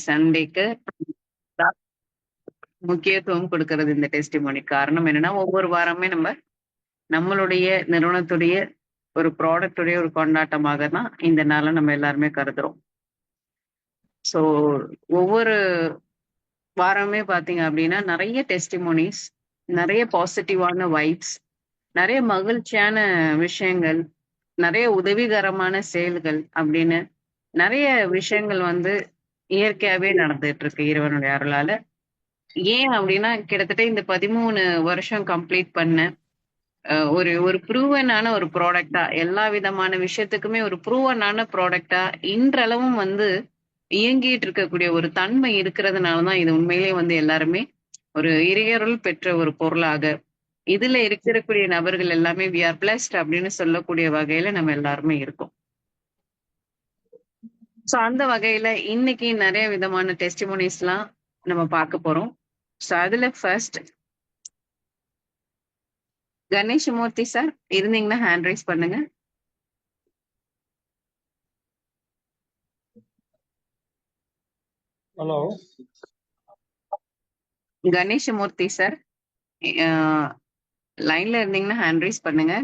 சண்டேக்கு முக்கியத்துவம் கொடுக்கிறது இந்த டெஸ்டிமோனி. காரணம் என்னன்னா, ஒவ்வொரு வாரமே நம்மளுடைய நிறுவனத்துடைய ஒரு ப்ராடக்ட் உடைய ஒரு கொண்டாட்டமாக தான் இந்த நாள நம்ம எல்லாருமே கருதுறோம். ஸோ ஒவ்வொரு வாரமே பார்த்தீங்க அப்டின்னா, நெறைய டெஸ்டிமோனிஸ், நெறைய பாசிட்டிவான வைப்ஸ், நெறைய மகிழ்ச்சியான விஷயங்கள், நெறைய உதவிகரமான செயல்கள் அப்டின்னு நெறைய விஷயங்கள் இயற்கையாவே நடந்துட்டு இருக்கு இறைவனுடைய அருளால. ஏன் அப்டின்னா, கிட்டத்தட்ட இந்த 13 வருஷம் கம்ப்ளீட் பண்ண ஒரு ஒரு ப்ரூவனான ஒரு ப்ராடக்ட்டா எல்லா விதமான விஷயத்துக்குமே ஒரு ப்ரூவனான ப்ராடக்ட்டா இன்றளவும் இயங்கிட்டு இருக்கக்கூடிய ஒரு தன்மை இருக்கிறதுனால தான் இது உண்மையிலேயே எல்லாருமே ஒரு இறையருள் பெற்ற ஒரு பொருளாக, இதுல இருக்கக்கூடிய நபர்கள் எல்லாமே வி ஆர் பிளஸ்ட் அப்படின்னு சொல்லக்கூடிய வகையில நம்ம எல்லாருமே இருக்கோம். ஸோ அந்த வகையில இன்னைக்கு நெறைய விதமான டெஸ்டிமோனிஸ்லாம் நம்ம பார்க்க போறோம். ஸோ அதுல ஃபர்ஸ்ட் கணேசமூர்த்தி சார் இருந்தீங்கன்னா ஹேண்ட் ரைஸ் பண்ணுங்க. ஹலோ கணேசமூர்த்தி சார் லைன்ல இருந்தீங்கன்னா ஹேண்ட் ரைஸ் பண்ணுங்க.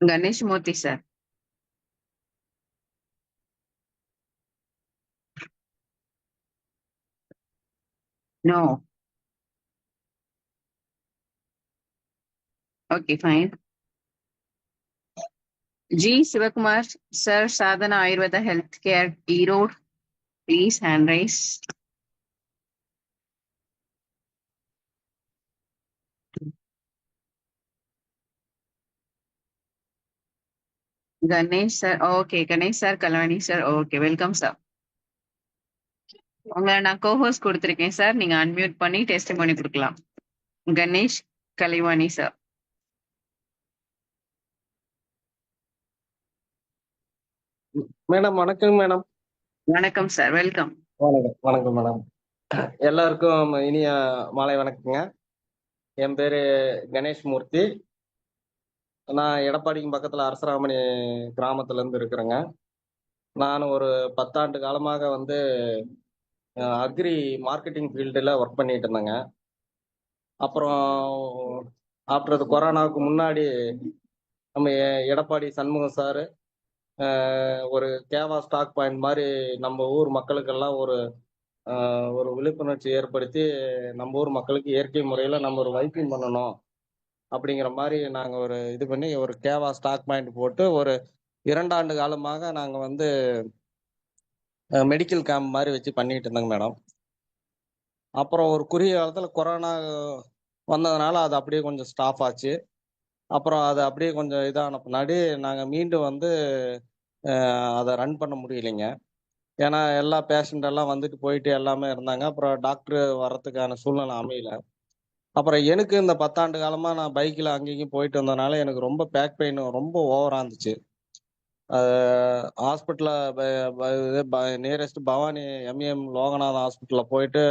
Ganeshamoorthy sir. No. Okay fine. G Sivakumar sir, Sadhana Ayurveda health care Erode, please hand raise. Ganesh sir, okay. Ganesh sir, Kalvani sir, okay. Welcome sir. உங்களை நான் கோஹோஸ்ட் கொடுத்துருக்கேன் சார். நீங்க அன்மியூட் பண்ணி டெஸ்டிமோனி கொடுக்கலாம். கணேஷ், கலைவாணி சார். மேடம் வணக்கம் மேடம். வணக்கம் சார், வெல்கம். வணக்கம் வணக்கம் மேடம். எல்லாருக்கும் இனிய மாலை வணக்கங்க. என் பேரு கணேஷ் மூர்த்தி. நான் எடப்பாடிக்கு பக்கத்துல அரசராமணி கிராமத்துல இருந்து இருக்கிறேங்க. நான் ஒரு 10 ஆண்டு காலமாக அக்ரி மார்க்கெட்டிங் ஃபீல்டுல ஒர்க் பண்ணிட்டு இருந்தேங்க. அப்புறம் ஆஃப்டர் கொரோனாவுக்கு முன்னாடி நம்ம எடப்பாடி சண்முகம் சார் ஒரு கேவா ஸ்டாக் பாயிண்ட் மாதிரி நம்ம ஊர் மக்களுக்கெல்லாம் ஒரு விழிப்புணர்ச்சி ஏற்படுத்தி நம்ம ஊர் மக்களுக்கு இயற்கை முறையில் நம்ம ஒரு வைத்தியம் பண்ணணும் அப்படிங்கிற மாதிரி நாங்கள் ஒரு இது பண்ணி ஒரு கேவா ஸ்டாக் பாயிண்ட் போட்டு ஒரு 2 ஆண்டு காலமாக நாங்கள் மெடிக்கல் கேம்ப் மாதிரி வச்சு பண்ணிட்டு இருந்தோங்க மேடம். அப்புறம் ஒரு குறுகிய காலத்தில் கொரோனா வந்ததுனால அது அப்படியே கொஞ்சம் ஸ்டாப் ஆச்சு. அப்புறம் அது அப்படியே கொஞ்சம் இதான பின்னாடி நாங்கள் மீண்டும் அதை ரன் பண்ண முடியலைங்க. ஏன்னா எல்லா பேஷண்ட் எல்லாம் வந்துட்டு போயிட்டு எல்லாமே இருந்தாங்க. அப்புறம் டாக்டர் வர்றதுக்கான சூழ்நிலை அமையல. அப்புறம் எனக்கு இந்த 10 ஆண்டு காலமா நான் பைக்கில் அங்கேயும் போயிட்டு வந்ததுனால எனக்கு ரொம்ப பேக் பெயின் ரொம்ப ஓவரா இருந்துச்சு. ஹாஸ்பிட்டலில் நியரஸ்ட் பவானி எம்ஏஎம் லோகநாதன் ஹாஸ்பிட்டலில் போயிட்டு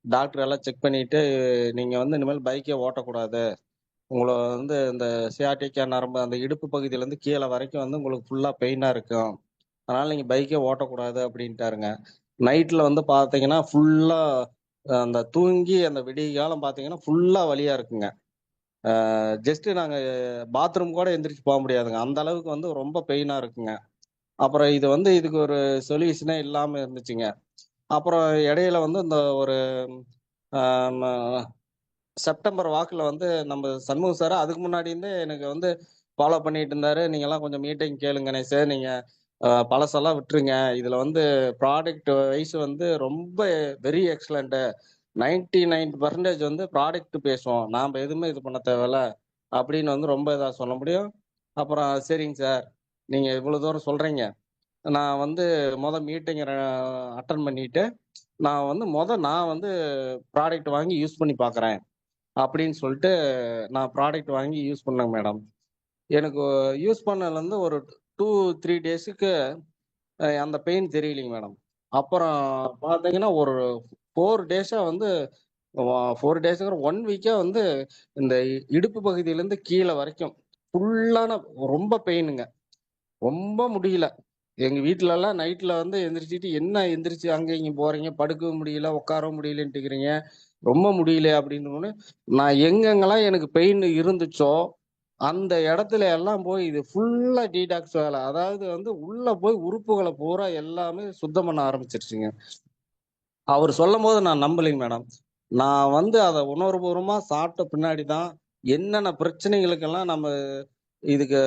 டாக்டர் எல்லாம் செக் பண்ணிட்டு, நீங்கள் இனிமேல் பைக்கே ஓட்டக்கூடாது, உங்களை இந்த சியாட்டிக்கா நரம்பு அந்த இடுப்பு பகுதியிலேருந்து கீழே வரைக்கும் உங்களுக்கு ஃபுல்லாக பெயினாக இருக்கும், அதனால நீங்கள் பைக்கே ஓட்டக்கூடாது அப்படின்ட்டாருங்க. நைட்டில் பார்த்தீங்கன்னா ஃபுல்லாக அந்த தூங்கி அந்த விடிய காலம் பார்த்தீங்கன்னா ஃபுல்லாக வலியாக இருக்குங்க. ஜஸ்ட் நாங்கள் பாத்ரூம் கூட எந்திரிச்சு போக முடியாதுங்க, அந்த அளவுக்கு ரொம்ப பெயினாக இருக்குங்க. அப்புறம் இதுக்கு ஒரு சொல்யூஷனே இல்லாமல் இருந்துச்சுங்க. அப்புறம் இடையில இந்த ஒரு செப்டம்பர் வாக்கில் நம்ம சண்முகம் சார் அதுக்கு முன்னாடி எனக்கு ஃபாலோ பண்ணிட்டு இருந்தாரு. நீங்கள்லாம் கொஞ்சம் மீட்டிங் கேளுங்கண்ணே சார், நீங்கள் பழசெல்லாம் விட்டுருங்க, இதில் ப்ராடக்ட் வைஸ் ரொம்ப வெரி எக்ஸலண்ட்டு, 99% ப்ராடக்ட் பேசுவோம், நாம் எதுவுமே இது பண்ண தேவையில்ல அப்படின்னு ரொம்ப இதாக சொல்ல முடியும். அப்புறம் சரிங்க சார், நீங்கள் இவ்வளோ தூரம் சொல்கிறீங்க, நான் மீட்டிங் அட்டன் பண்ணிட்டு நான் ப்ராடக்ட் வாங்கி யூஸ் பண்ணி பார்க்குறேன் அப்படின்னு சொல்லிட்டு நான் ப்ராடக்ட் வாங்கி யூஸ் பண்ணேங்க மேடம். எனக்கு யூஸ் பண்ணதுலேருந்து ஒரு 2-3 டேஸுக்கு அந்த பெயின் தெரியலைங்க மேடம். அப்புறம் பார்த்தீங்கன்னா ஒரு 4 டேஸாக 4 டேஸுங்கிற 1 வீக்கா வந்து இந்த இடுப்பு பகுதியிலேருந்து கீழே வரைக்கும் ஃபுல்லான ரொம்ப பெயினுங்க. ரொம்ப முடியல. எங்க வீட்ல எல்லாம் நைட்ல வந்து எந்திரிச்சிட்டு, என்ன எந்திரிச்சு அங்க இங்க போறீங்க, படுக்கவும் முடியல, உட்காரவும் முடியலன்ட்டுக்கிறீங்க, ரொம்ப முடியல அப்படின்னோனே, நான் எங்கெங்கெல்லாம் எனக்கு பெயின் இருந்துச்சோ, அந்த இடத்துல எல்லாம் போய் இது ஃபுல்லா டீடாக்ஸ் வேலை. அதாவது வந்து உள்ள போய் உறுப்புகள பூரா எல்லாமே சுத்தம் பண்ண ஆரம்பிச்சிருச்சுங்க. அவரு சொல்லும்போது நான் நம்பலைங்க மேடம். நான் வந்து அத உணர்வுபூர்வமா சாப்பிட்ட பின்னாடி தான், என்னென்ன பிரச்சனைகளுக்கெல்லாம் இதுக்கு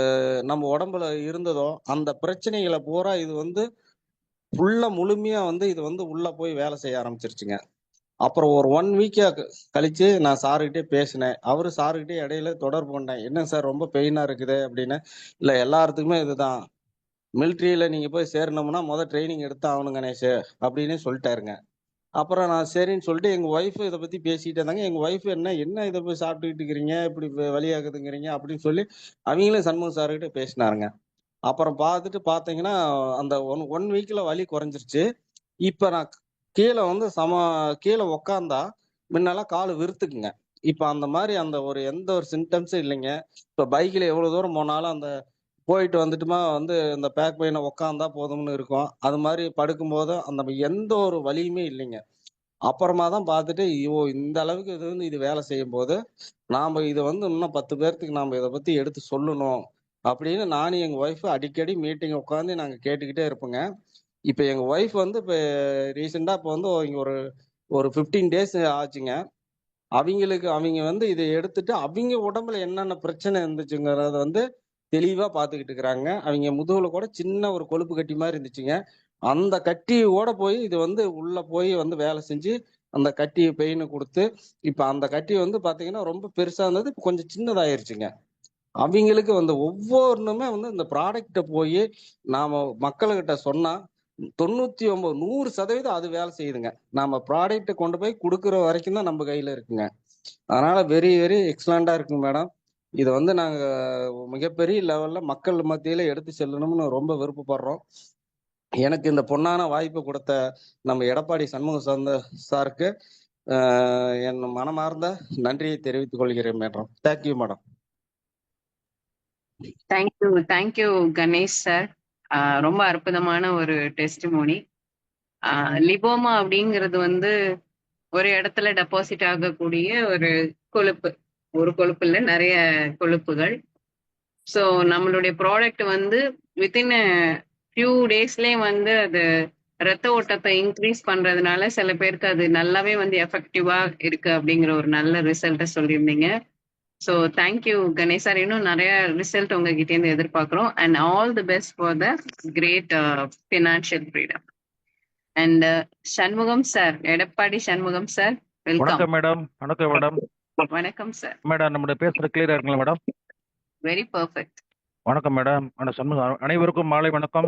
நம்ம உடம்புல இருந்ததோ, அந்த பிரச்சனைகள பூரா இது வந்து ஃபுல்லா முழுமையா வந்து இது வந்து உள்ள போய் வேலை செய்ய ஆரம்பிச்சுருச்சுங்க. அப்புறம் ஒரு 1 வீக்கா கழிச்சு நான் சார்கிட்டயே பேசினேன். அவரு சார்கிட்டயே இடையில தொடர்பு கொண்டேன். "என்னங்க சார் ரொம்ப பெயினா இருக்குது" அப்படின்னு. "இல்ல எல்லாத்துக்குமே இதுதான். மிலிட்டரியில நீங்க போய் சேரணும்னா ட்ரெய்னிங் எடுத்து ஆகணும் கணேஷு" அப்படின்னு சொல்லிட்டாருங்க. அப்புறம் நான் சரின்னு சொல்லிட்டு எங்க ஒய்ஃப் இத பத்தி பேசிட்டே இருந்தாங்க. எங்க ஒய்ஃப் என்ன இத போய் சாப்பிட்டுக்கிட்டு இருக்கிறீங்க? இப்படி வலியாகுதுங்கிறீங்க அப்படின்னு சொல்லி, அவிங்களும் சண்முகம் சார்கிட்ட பேசினாருங்க. அப்புறம் பார்த்தீங்கன்னா, அந்த 1 வீக்ல வலி குறைஞ்சிருச்சு. இப்ப நான் கீழ வந்து கீழ உட்கார்ந்தா, முன்னலாம் காலு விறுத்துக்குங்க. இப்ப அந்த மாரி எந்த ஒரு சிம்ப்டம்ஸும் இல்லைங்க. இப்ப பைக்ல எவ்வளோ தூரம் போனாலும் போயிட்டு வந்துட்டுமா வந்து இந்த பேக் பெயின உட்கார்ந்தா போதும்னு இருக்கும். அது மாரி படுக்கும்போதும் எந்த ஒரு வலியுமே இல்லைங்க. அப்புறமா தான் பார்த்துட்டு, இந்த அளவுக்கு இது வேலை செய்யும்போது, நாம இத வந்து இன்னும் 10 பேர்த்துக்கு நாம இத பத்தி எடுத்து சொல்லணும். அப்படின்னு நானும் எங்க ஒய்ஃப் அடிக்கடி மீட்டிங் உட்கார்ந்து நாங்க கேட்டுக்கிட்டே இருப்போங்க. இப்ப எங்க ஒய்ஃப் வந்து ரீசென்ட்டா இப்ப வந்து இங்க ஒரு ஒரு 15 டேஸ் ஆச்சுங்க. அவிங்க வந்து இத எடுத்துட்டு, அவிங்க உடம்புல என்னென்ன பிரச்சனை இருந்துச்சுங்கிறத வந்து தெளிவா பார்த்துக்கிட்டு இருக்கிறாங்க. அவிங்க முதுகுல கூட சின்ன ஒரு கொழுப்பு கட்டி மாரி இருந்துச்சுங்க. அந்த கட்டியோட போய் இது வந்து உள்ள போய் வந்து வேலை செஞ்சு, அந்த கட்டி பெயின குடுத்து, இப்ப அந்த கட்டி வந்து பார்த்தீங்கன்னா, ரொம்ப பெருசா இருந்தது. இப்ப கொஞ்சம் சின்னதாயிருச்சுங்க. அவிங்களுக்கு வந்து ஒவ்வொன்னுமே வந்து இந்த ப்ராடக்ட்ட போயி நாம மக்களுகிட்ட சொன்னா 99 100% அது வேலை செய்யுதுங்க. நாம ப்ராடக்ட்ட கொண்டு போய் குடுக்குற வரைக்கும் தான் நம்ம கையில இருக்குங்க. அதனால வெரி, வெரி எக்ஸலன்ட்டா இருக்குங்க மேடம். இத வந்து நாங்க மிகப்பெரிய லெவல்ல மக்கள் மத்தியில எடுத்து செல்லணும்னு ரொம்ப விருப்பப்படுறோம். எனக்கு இந்த பொன்னான வாய்ப்பு குடுத்த நம்ம எடப்பாடி சண்முக சாருக்கு என் மனமார்ந்த நன்றியை தெரிவித்துக் கொள்கிறேன் madam. Thank you madam. Thank you Ganesh sir. ரொம்ப அற்புதமான ஒரு டெஸ்டிமோனி. லிபோமா அப்படிங்கிறது வந்து ஒரு இடத்துல டெபாசிட் ஆகக்கூடிய ஒரு கொழுப்பு. ஒரு கொழுப்பு இல்ல, நிறைய கொழுப்புகள். ஸோ நம்மளுடைய ப்ராடக்ட் வந்து வித்தின் ஃபியூ டேஸ்லயே வந்து அது ரத்த ஓட்டத்தை இன்க்ரீஸ் பண்றதுனால சில பேருக்கு அது நல்லாவே வந்து எஃபெக்டிவா இருக்கு அப்படிங்கிற ஒரு நல்ல ரிசல்ட்டை சொல்லியிருந்தீங்க. So thank you Ganesh sir. இன்னும் நிறைய ரிசல்ட் உங்ககிட்ட இருந்து எதிர்பார்க்குறோம். And all the best for the great financial freedom. And Shanmugam sir, Edappadi Shanmugam sir, welcome. வணக்கம் மேடம். வணக்கம் மேடம். வணக்கம் சார். மேடம் நம்முடைய பேசுறது கிளியரா இருக்குங்களா மேடம்? Very perfect. வணக்கம் மேடம். சண்முகம். அனைவருக்கும் மாலை வணக்கம்.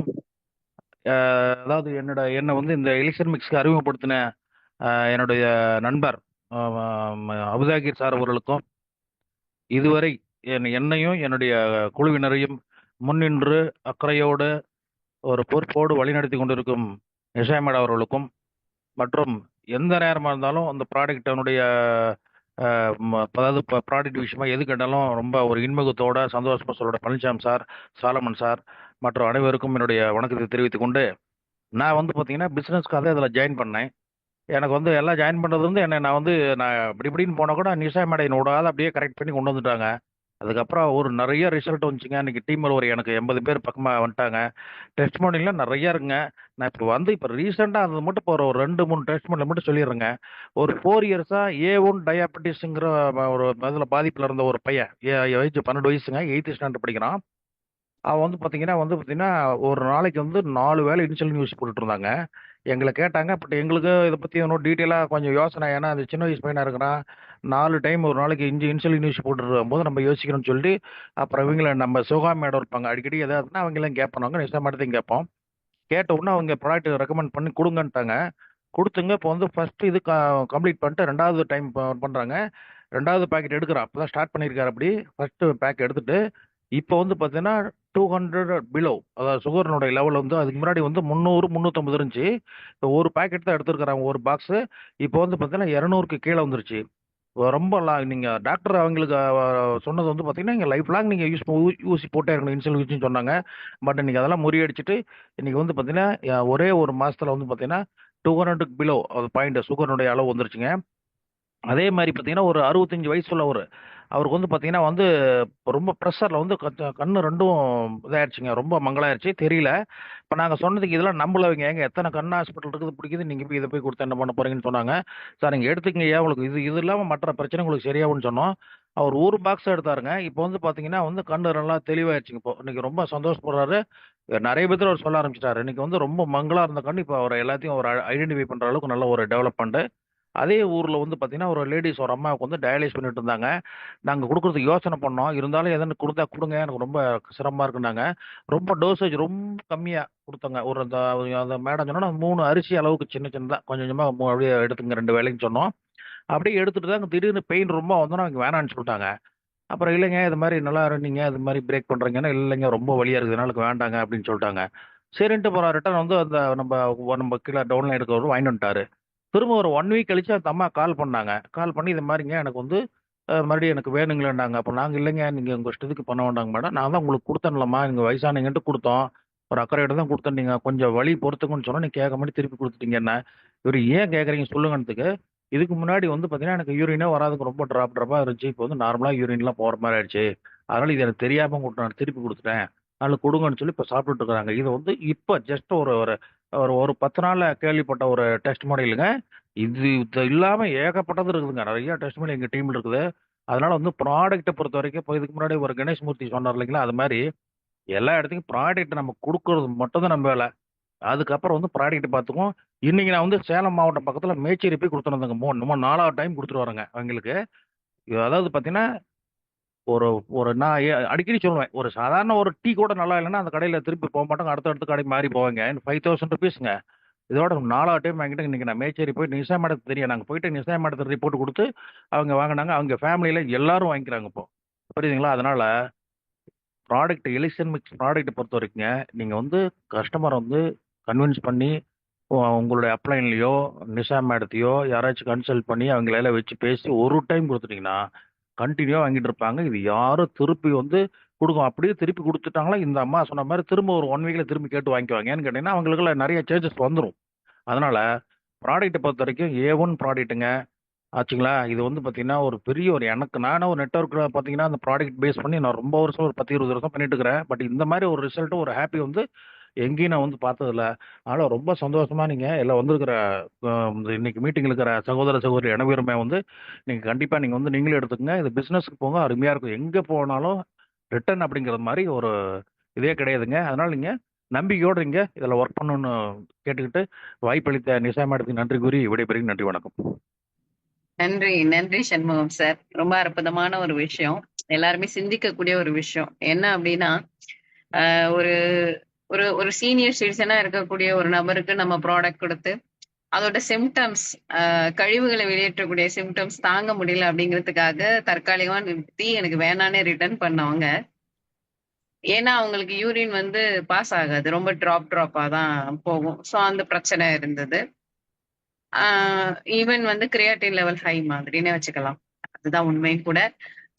அதாவது என்னை வந்து இந்த எலிக்சர் மிக்ஸ்க்கு அறிமுகப்படுத்தின என்னுடைய நண்பர் அபுதாகிர் சார் அவர்களுக்கும், இதுவரை என்னையும் என்னுடைய குழுவினரையும் முன்னின்று அக்கறையோடு ஒரு பொறுப்போடு வழிநடத்தி கொண்டிருக்கும் நிஷா மேடம் அவர்களுக்கும், மற்றும் எந்த நேரமாக இருந்தாலும் அந்த ப்ராடக்டனுடைய அதாவது ப்ராடக்ட் விஷயமா எது கேட்டாலும் ரொம்ப ஒரு இன்முகத்தோட சந்தோஷமா சொல்ற பழனிசாமி சார், சாலமன் சார் மற்றும் அனைவருக்கும் என்னுடைய வணக்கத்தை தெரிவித்துக் கொண்டு, நான் வந்து பார்த்தீங்கன்னா பிஸ்னஸ்க்காக தான் இதில் ஜாயின் பண்ணேன். எனக்கு வந்து எல்லாம் ஜாயின் பண்ணுறது வந்து நான் இப்படி இப்படின்னு போனால் கூட நிஷா மேடம் என்னோட அப்படியே கரெக்ட் பண்ணி கொண்டு வந்துட்டாங்க. அதுக்கப்புறம் ஒரு நிறைய ரிசல்ட் வந்துச்சுங்க. இன்னைக்கு டீமில் ஒரு எனக்கு 80 பேர் பக்கமாக வந்துட்டாங்க. டெஸ்ட்மோனியெலாம் நிறைய இருக்குங்க. நான் இப்போ ரீசெண்டாக அது மட்டும் இப்போ ஒரு 2, 3 டெஸ்ட்மோனியில் மட்டும் சொல்லிடுறேங்க. ஒரு 4 இயர்ஸா A1 டயாபெட்டிஸ்ங்கிற ஒரு இதில் பாதிப்பில் இருந்த ஒரு பையன், வயசு 12 வயசுங்க, 8th ஸ்டாண்டர்ட் படிக்கிறான். அவன் வந்து பார்த்தீங்கன்னா ஒரு நாளைக்கு வந்து 4 வேளை இன்சுலின் யூஸ் போட்டுட்டு இருந்தாங்க. எங்களை கேட்டாங்க. பட் எங்களுக்கு இதை பற்றி இன்னும் டீட்டெயிலாக கொஞ்சம் யோசனை, ஏன்னா அது சின்ன வயசு பையனாக இருக்கிறான். 4 டைம் ஒரு நாளைக்கு இன்சுலின் யூஸ் போட்டுருக்கும் போது நம்ம யோசிக்கணும்னு சொல்லிட்டு, அப்புறம் இவங்கள நம்ம சிவகாமி மேடம் இருப்பாங்க, அடிக்கடி எதாவதுன்னா அவங்களாம் கேட்போம், நாங்கள் நிஷா மேடத்தையும் கேட்போம். கேட்ட உடனே அவங்க ப்ராடக்ட் ரெக்கமெண்ட் பண்ணி கொடுங்கன்ட்டாங்க. கொடுத்துங்க. இப்போ வந்து ஃபர்ஸ்ட் இது கம்ப்ளீட் பண்ணிட்டு 2வது டைம் பண்ணுறாங்க. 2வது பேக்கெட் எடுக்கிறான். அப்போ தான் ஸ்டார்ட் பண்ணியிருக்காரு. அப்படி ஃபர்ஸ்ட் பேக் எடுத்துட்டு இப்போ வந்து பார்த்தீங்கன்னா 200 பிலோ, அதாவது சுகர்னுடைய லெவல் வந்து அதுக்கு முன்னாடி வந்து 300 350 இருந்துச்சு. இப்போ ஒரு பாக்கெட் தான் எடுத்துருக்கிறாங்க ஒரு பாக்ஸ். இப்போ வந்து பார்த்தீங்கன்னா 200க்கு கீழே வந்துருச்சு. ரொம்ப நீங்க டாக்டர் அவங்களுக்கு சொன்னது வந்து பார்த்தீங்கன்னா, நீங்க லைஃப் லாங் நீங்க ஊசி போட்டே இருக்கணும், இன்சுலின் ஊசின்னு சொன்னாங்க. பட் இன்னைக்கு அதெல்லாம் முறியடிச்சுட்டு இன்னைக்கு வந்து பார்த்தீங்கன்னா, ஒரே ஒரு மாசத்துல வந்து பார்த்தீங்கன்னா 200க்கு பிலோ அது பாயிண்ட் சுகருடைய அளவு வந்துருச்சுங்க. அதே மாரி பார்த்தீங்கன்னா, ஒரு 65 வயசு உள்ளவரு. அவருக்கு வந்து பார்த்தீங்கன்னா வந்து, ரொம்ப ப்ரெஷர்ல வந்து கண்ணு 2ம் இதாயிடுச்சுங்க. ரொம்ப மங்கலாயிருச்சு. தெரியல. இப்ப நாங்க சொன்னதுக்கு இதெல்லாம் நம்பலவங்க. ஏங்க எத்தன கண் ஹாஸ்பிட்டல் இருக்குது பிடிக்குது. நீங்க போய் இத போய் குடுத்தா என்ன பண்ண போறீங்கன்னு சொன்னாங்க. சார் நீங்க எடுத்துக்கங்கய்யா. உங்களுக்கு இது இது இல்லாம மற்ற பிரச்சனை உங்களுக்கு சரியாகும்னு சொன்னோம். அவர் ஒரு பாக்ஸ் எடுத்தாருங்க. இப்போ வந்து பார்த்தீங்கன்னா வந்து கண்ணு நல்லா தெளிவாயிருச்சுங்க இப்போ. இன்னைக்கு ரொம்ப சந்தோஷப்படுறாரு. நெறைய பேத்துல அவர் சொல்ல ஆரம்பிச்சுட்டாரு. இன்னைக்கு வந்து ரொம்ப மங்கலா இருந்த கண்ணு, இப்ப அவர் எல்லாத்தையும் ஒரு ஐடென்டிஃபை பண்ற அளவுக்கு நல்ல ஒரு டெவலப்மெண்ட். அதே ஊர்ல வந்து பார்த்தீங்கன்னா, ஒரு லேடீஸ் ஒரு அம்மாவுக்கு வந்து டயாலிசிஸ் பண்ணிட்டு இருந்தாங்க. நாங்க குடுக்குறதுக்கு யோசனை பண்ணோம். இருந்தாலும் எதன்னு குடுத்தா குடுங்க. எனக்கு ரொம்ப சிரமமா இருக்குன்னாங்க. ரொம்ப டோசேஜ் ரொம்ப கம்மியா குடுத்தோங்க. ஒரு அந்த அந்த மேடம் சொன்னோன 3 அரிசி அளவுக்கு சின்ன சின்னதா கொஞ்சம் கொஞ்சமா அப்படியே எடுத்துங்க 2 வேளைன்னு சொன்னோம். அப்படியே எடுத்துட்டு தான் திடீர்னு பெயின் ரொம்ப வந்தோனே அவங்க வேணான்னு சொல்ட்டாங்க. அப்புறம் இல்லைங்க இது மாரி நல்லா இருந்தீங்க. இது மாரி பிரேக் பண்றீங்கன்னா, இல்லைங்க ரொம்ப வலியா இருக்குது. அதனால எனக்கு வேண்டாங்க அப்படின்னு சொல்ட்டாங்க. சரின்ட்டு அப்புறம் ரிட்டர்ன் வந்து அந்த நம்ம கீழ டவுன்லைன் எடுக்கிறவரு வாங்கிட்டு வந்துட்டாரு. திரும்ப ஒரு 1 வீக் கழிச்சு அந்த அம்மா கால் பண்ணாங்க. கால் பண்ணி இது மாரிங்க எனக்கு வந்து மறுபடியும் எனக்கு வேணுங்களேன்னாங்க. அப்ப நாங்க இல்லைங்க நீங்க உங்க இஷ்டத்துக்கு பண்ண வேண்டாங்க மேடம். நான் தான் உங்களுக்கு குடுத்தேன்லம்மா. நீங்க வயசானவங்கன்ட்டு குடுத்தோம். ஒரு அக்கறையோட தான் குடுத்தேன். நீங்க கொஞ்சம் வலி பொறுத்துக்கோன்னு சொன்னோம். நீங்க கேட்க மாட்டி திருப்பி குடுத்துட்டீங்கன்னேன். இவரு ஏன் கேட்கறீங்க சொல்லுங்கன்னதுக்கு, இதுக்கு முன்னாடி வந்து பார்த்தீங்கன்னா, எனக்கு யூரினே வராதுங்க. ரொம்ப ட்ராப்பா இருந்துச்சு. இப்போ வந்து நார்மலா யூரின்லாம் போற மாரி ஆயிடுச்சு. அதனால இது எனக்கு தெரியாம உங்கள்ட்ட நான் திருப்பி குடுத்துட்டேன். அதனால குடுங்கன்னு சொல்லி இப்ப சாப்பிட்டுட்டு இருக்காங்க. இது வந்து இப்ப ஜஸ்ட் ஒரு ஒரு ஒரு ஒரு 10 நாள்ல கேள்விப்பட்ட ஒரு டெஸ்டிமோனியலுங்க. இது இல்லாம ஏகப்பட்டது இருக்குதுங்க. நெறைய டெஸ்டிமோனியல் எங்க டீம்ல இருக்குது. அதனால வந்து ப்ராடக்ட்ட பொறுத்தவரைக்கும் இப்போ இதுக்கு முன்னாடி ஒரு கணேஷ் மூர்த்தி சொன்னார் இல்லைங்களா? அது மாரி எல்லா இடத்துக்கும் ப்ராடக்ட் நம்ம குடுக்குறது மட்டும் தான் நம்ம வேல. அதுக்கப்புறம் வந்து ப்ராடக்ட் பார்த்துக்குவோம். இன்னைக்கு நான் வந்து சேலம் மாவட்டம் பக்கத்துல மேச்சேரி போய் குடுத்துட்டு வந்தேங்க. இன்னும் 4வது டைம் குடுத்துட்டு வரேங்க அவங்களுக்கு. அதாவது பார்த்தீங்கன்னா, ஒரு ஒரு நான் அடிக்கடி சொல்லுவேன். ஒரு சாதாரண ஒரு டீ கூட நல்லா இல்லன்னா, அந்த கடையில திருப்பி போமாட்டோங்க. அடுத்த கடைக்கு மாறி போவேங்க. ₹5000 இதோட 4வது டைம் வாங்கிட்டு இன்னைக்கு நான் மேச்சேரி போய் நிஷா மேடத்துக்கு தெரியும். நாங்க போயிட்டு நிஷா மேடத்துக்கு ரிப்போர்ட் குடுத்து, அவங்க வாங்குனாங்க. அவங்க ஃபேமிலில எல்லாரும் வாங்கிக்கிறாங்க இப்போ. புரியுதுங்களா? அதனால எலிசன் மிக்ஸ் ப்ராடக்ட்ட பொறுத்தவரைக்குங்க, நீங்க வந்து கஸ்டமர வந்து கன்வின்ஸ் பண்ணி, உங்களுடைய அப்ளைன்லயோ, நிஷா மேடத்தையோ யாராச்சும் கன்சல்ட் பண்ணி அவங்கள வச்சு பேசி ஒரு டைம் குடுத்துட்டீங்கன்னா, கன்டினியூவா வாங்கிட்டு இருப்பாங்க. இது யாரும் திருப்பி வந்து அப்படியே திருப்பி குடுத்துட்டாங்களா, இந்த அம்மா சொன்ன மாரி திரும்ப ஒரு 1 வீக்ல திரும்பி கேட்டு வாங்கிக்குவாங்க. ஏன்னு கேட்டீங்கன்னா, அவங்களுக்குள்ள நெறைய சேஞ்சஸ் வந்துரும். அதனால ப்ராடக்ட்ட பொறுத்தவரைக்கும் A1 ப்ராடக்ட்டுங்க. ஆச்சுங்களா? இது வந்து பார்த்தீங்கன்னா, ஒரு பெரிய எனக்கு நானே ஒரு நெட்வொர்க்ல பார்த்தீங்கன்னா, அந்த ப்ராடக்ட் பேஸ் பண்ணி நான் ரொம்ப வருஷம் ஒரு 10, 20 வருஷம் பண்ணிட்டு இருக்கிறேன். பட் இந்த மாரி ஒரு ரிசல்ட், ஒரு ஹேப்பி வந்து எங்கேயும் நான் வந்து பார்த்ததில்ல. அதனால ரொம்ப சந்தோஷமா நீங்க எல்லாம் வந்திருக்கிற இன்னைக்கு மீட்டிங்ல இருக்கிற சகோதர, சகோதரி அனைவருமே வந்து கண்டிப்பா நீங்க வந்து நீங்களும் எடுத்துக்கங்க. இது பிசினஸ்க்கு போங்க. அருமையா இருக்கும். எங்க போனாலும் ரிட்டர்ன் அப்படிங்கிற மாரி ஒரு இதே கிடையாதுங்க. அதனால நீங்க நம்பிக்கையோட நீங்க இதில ஒர்க் பண்ணணும்னு கேட்டுக்கிட்டு, வாய்ப்பளித்த நிஷா மேடத்துக்கு நன்றி கூறி விடைபெறுகிறேன். நன்றி, வணக்கம். நன்றி, நன்றி சண்முகம் சார். ரொம்ப அற்புதமான ஒரு விஷயம். எல்லாருமே சிந்திக்கக்கூடிய ஒரு விஷயம். என்ன அப்டின்னா, ஒரு ஒரு ஒரு சீனியர் சிட்டிசனா இருக்கக்கூடிய ஒரு நபருக்கு நம்ம ப்ராடக்ட் குடுத்து, அதோட சிம்ப்டம்ஸ் கழிவுகள வெளியேற்றக்கூடிய சிம்ப்டம்ஸ் தாங்க முடியல அப்டிங்கிறதுக்காக தற்காலிகமா நிறுத்தி எனக்கு வேணான்னே ரிட்டர்ன் பண்ணவங்க. ஏன்னா, அவங்களுக்கு யூரின் வந்து பாஸ் ஆகாது. ரொம்ப ட்ராப்பா தான் போகும். ஸோ அந்த பிரச்சனை இருந்தது. ஆ ஈவன் வந்து கிரியாட்டின் லெவல் ஹை மாதிரின்னே வச்சுக்கலாம். அதுதான் உண்மையும் கூட.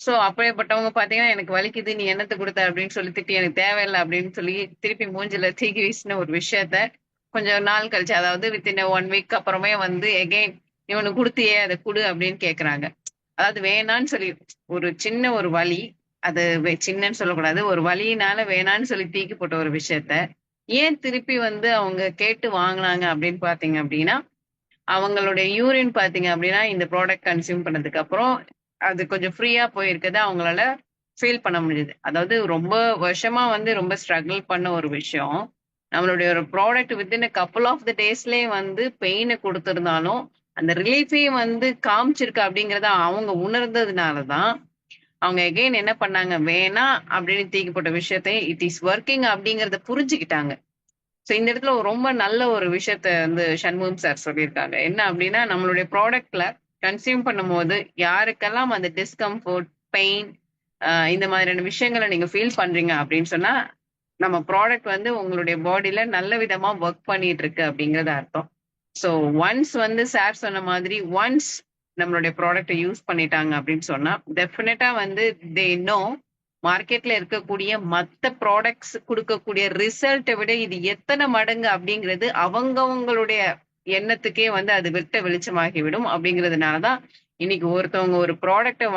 ஸோ அப்படியேப்பட்டவங்க பார்த்தீங்கன்னா, "எனக்கு வலிக்குது. நீ என்னத்த குடுத்த?" அப்படின்னு சொல்லி திட்டி, "எனக்கு தேவையில்ல" அப்படின்னு சொல்லி திருப்பி மூஞ்சில தூக்கி வீசின ஒரு விஷயத்த, கொஞ்சம் நாள் கழிச்சு அதாவது வித்தின் 1 வீக் அப்புறமே வந்து எகைன் "நீ ஒண்ணு குடுத்தியே, அத குடு" அப்படின்னு கேட்கறாங்க. அதாவது வேணான்னு சொல்லி ஒரு சின்ன ஒரு வலி, அது சின்னன்னு சொல்லக்கூடாது. ஒரு வலியினால வேணான்னு சொல்லி தூக்கி போட்ட ஒரு விஷயத்த, ஏன் திருப்பி வந்து அவங்க கேட்டு வாங்குனாங்க அப்படின்னு பார்த்தீங்க அப்படின்னா, அவங்களுடைய யூரின் பார்த்தீங்க அப்படின்னா, இந்த ப்ராடக்ட் கன்சியூம் பண்ணதுக்கு அப்புறம், அது கொஞ்சம் ஃப்ரீயா போயிருக்கத அவங்களால ஃபீல் பண்ண முடியுது. அதாவது ரொம்ப வருஷமா வந்து ரொம்ப ஸ்ட்ரகிள் பண்ண ஒரு விஷயம். நம்மளுடைய ஒரு product within a couple of the டேஸ்லயே வந்து பெயின குடுத்திருந்தாலும், அந்த ரிலீஃபே வந்து காமிச்சிருக்கு அப்படிங்கிறத அவங்க உணர்ந்ததுனால தான், அவங்க எகைன் என்ன பண்ணாங்க, வேணாம் அப்படின்னு தூக்கி போட்ட விஷயத்த இட் இஸ் வொர்க்கிங் அப்படிங்கிறத புரிஞ்சுக்கிட்டாங்க. சோ இந்த இடத்துல ஒரு ரொம்ப நல்ல ஒரு விஷயத்த வந்து சண்முகம் சார் சொல்லியிருக்காங்க. என்ன அப்டின்னா, நம்மளுடைய ப்ராடக்ட்ல கன்சியூம் பண்ணும்போது, யாருக்கெல்லாம் அந்த டிஸ்கம்ஃபோர்ட், பெயின் இந்த மாதிரியான விஷயங்கள நீங்க ஃபீல் பண்றீங்க அப்டின்னு சொன்னா, நம்ம ப்ராடக்ட் வந்து உங்களுடைய பாடியில நல்ல விதமா ஒர்க் பண்ணிட்டு இருக்கு அப்படிங்கறது அர்த்தம். ஸோ ஒன்ஸ் வந்து சார் சொன்ன மாதிரி ஒன்ஸ் நம்மளுடைய ப்ராடக்ட்டை யூஸ் பண்ணிட்டாங்க அப்படின்னு சொன்னா டெஃபினட்டா வந்து தே நோ மார்க்கெட்ல இருக்கக்கூடிய மத்த ப்ராடக்ட்ஸ் கொடுக்கக்கூடிய ரிசல்ட்டை விட இது எத்தனை மடங்கு அப்படிங்கிறது அவங்கவங்களுடைய எண்ணத்துக்கே வந்து அது வெட்ட வெளிச்சமாகிவிடும். அப்படிங்கிறதுனாலதான் இன்னைக்கு ஒருத்தவங்க ஒரு ப்ராடக்ட்டை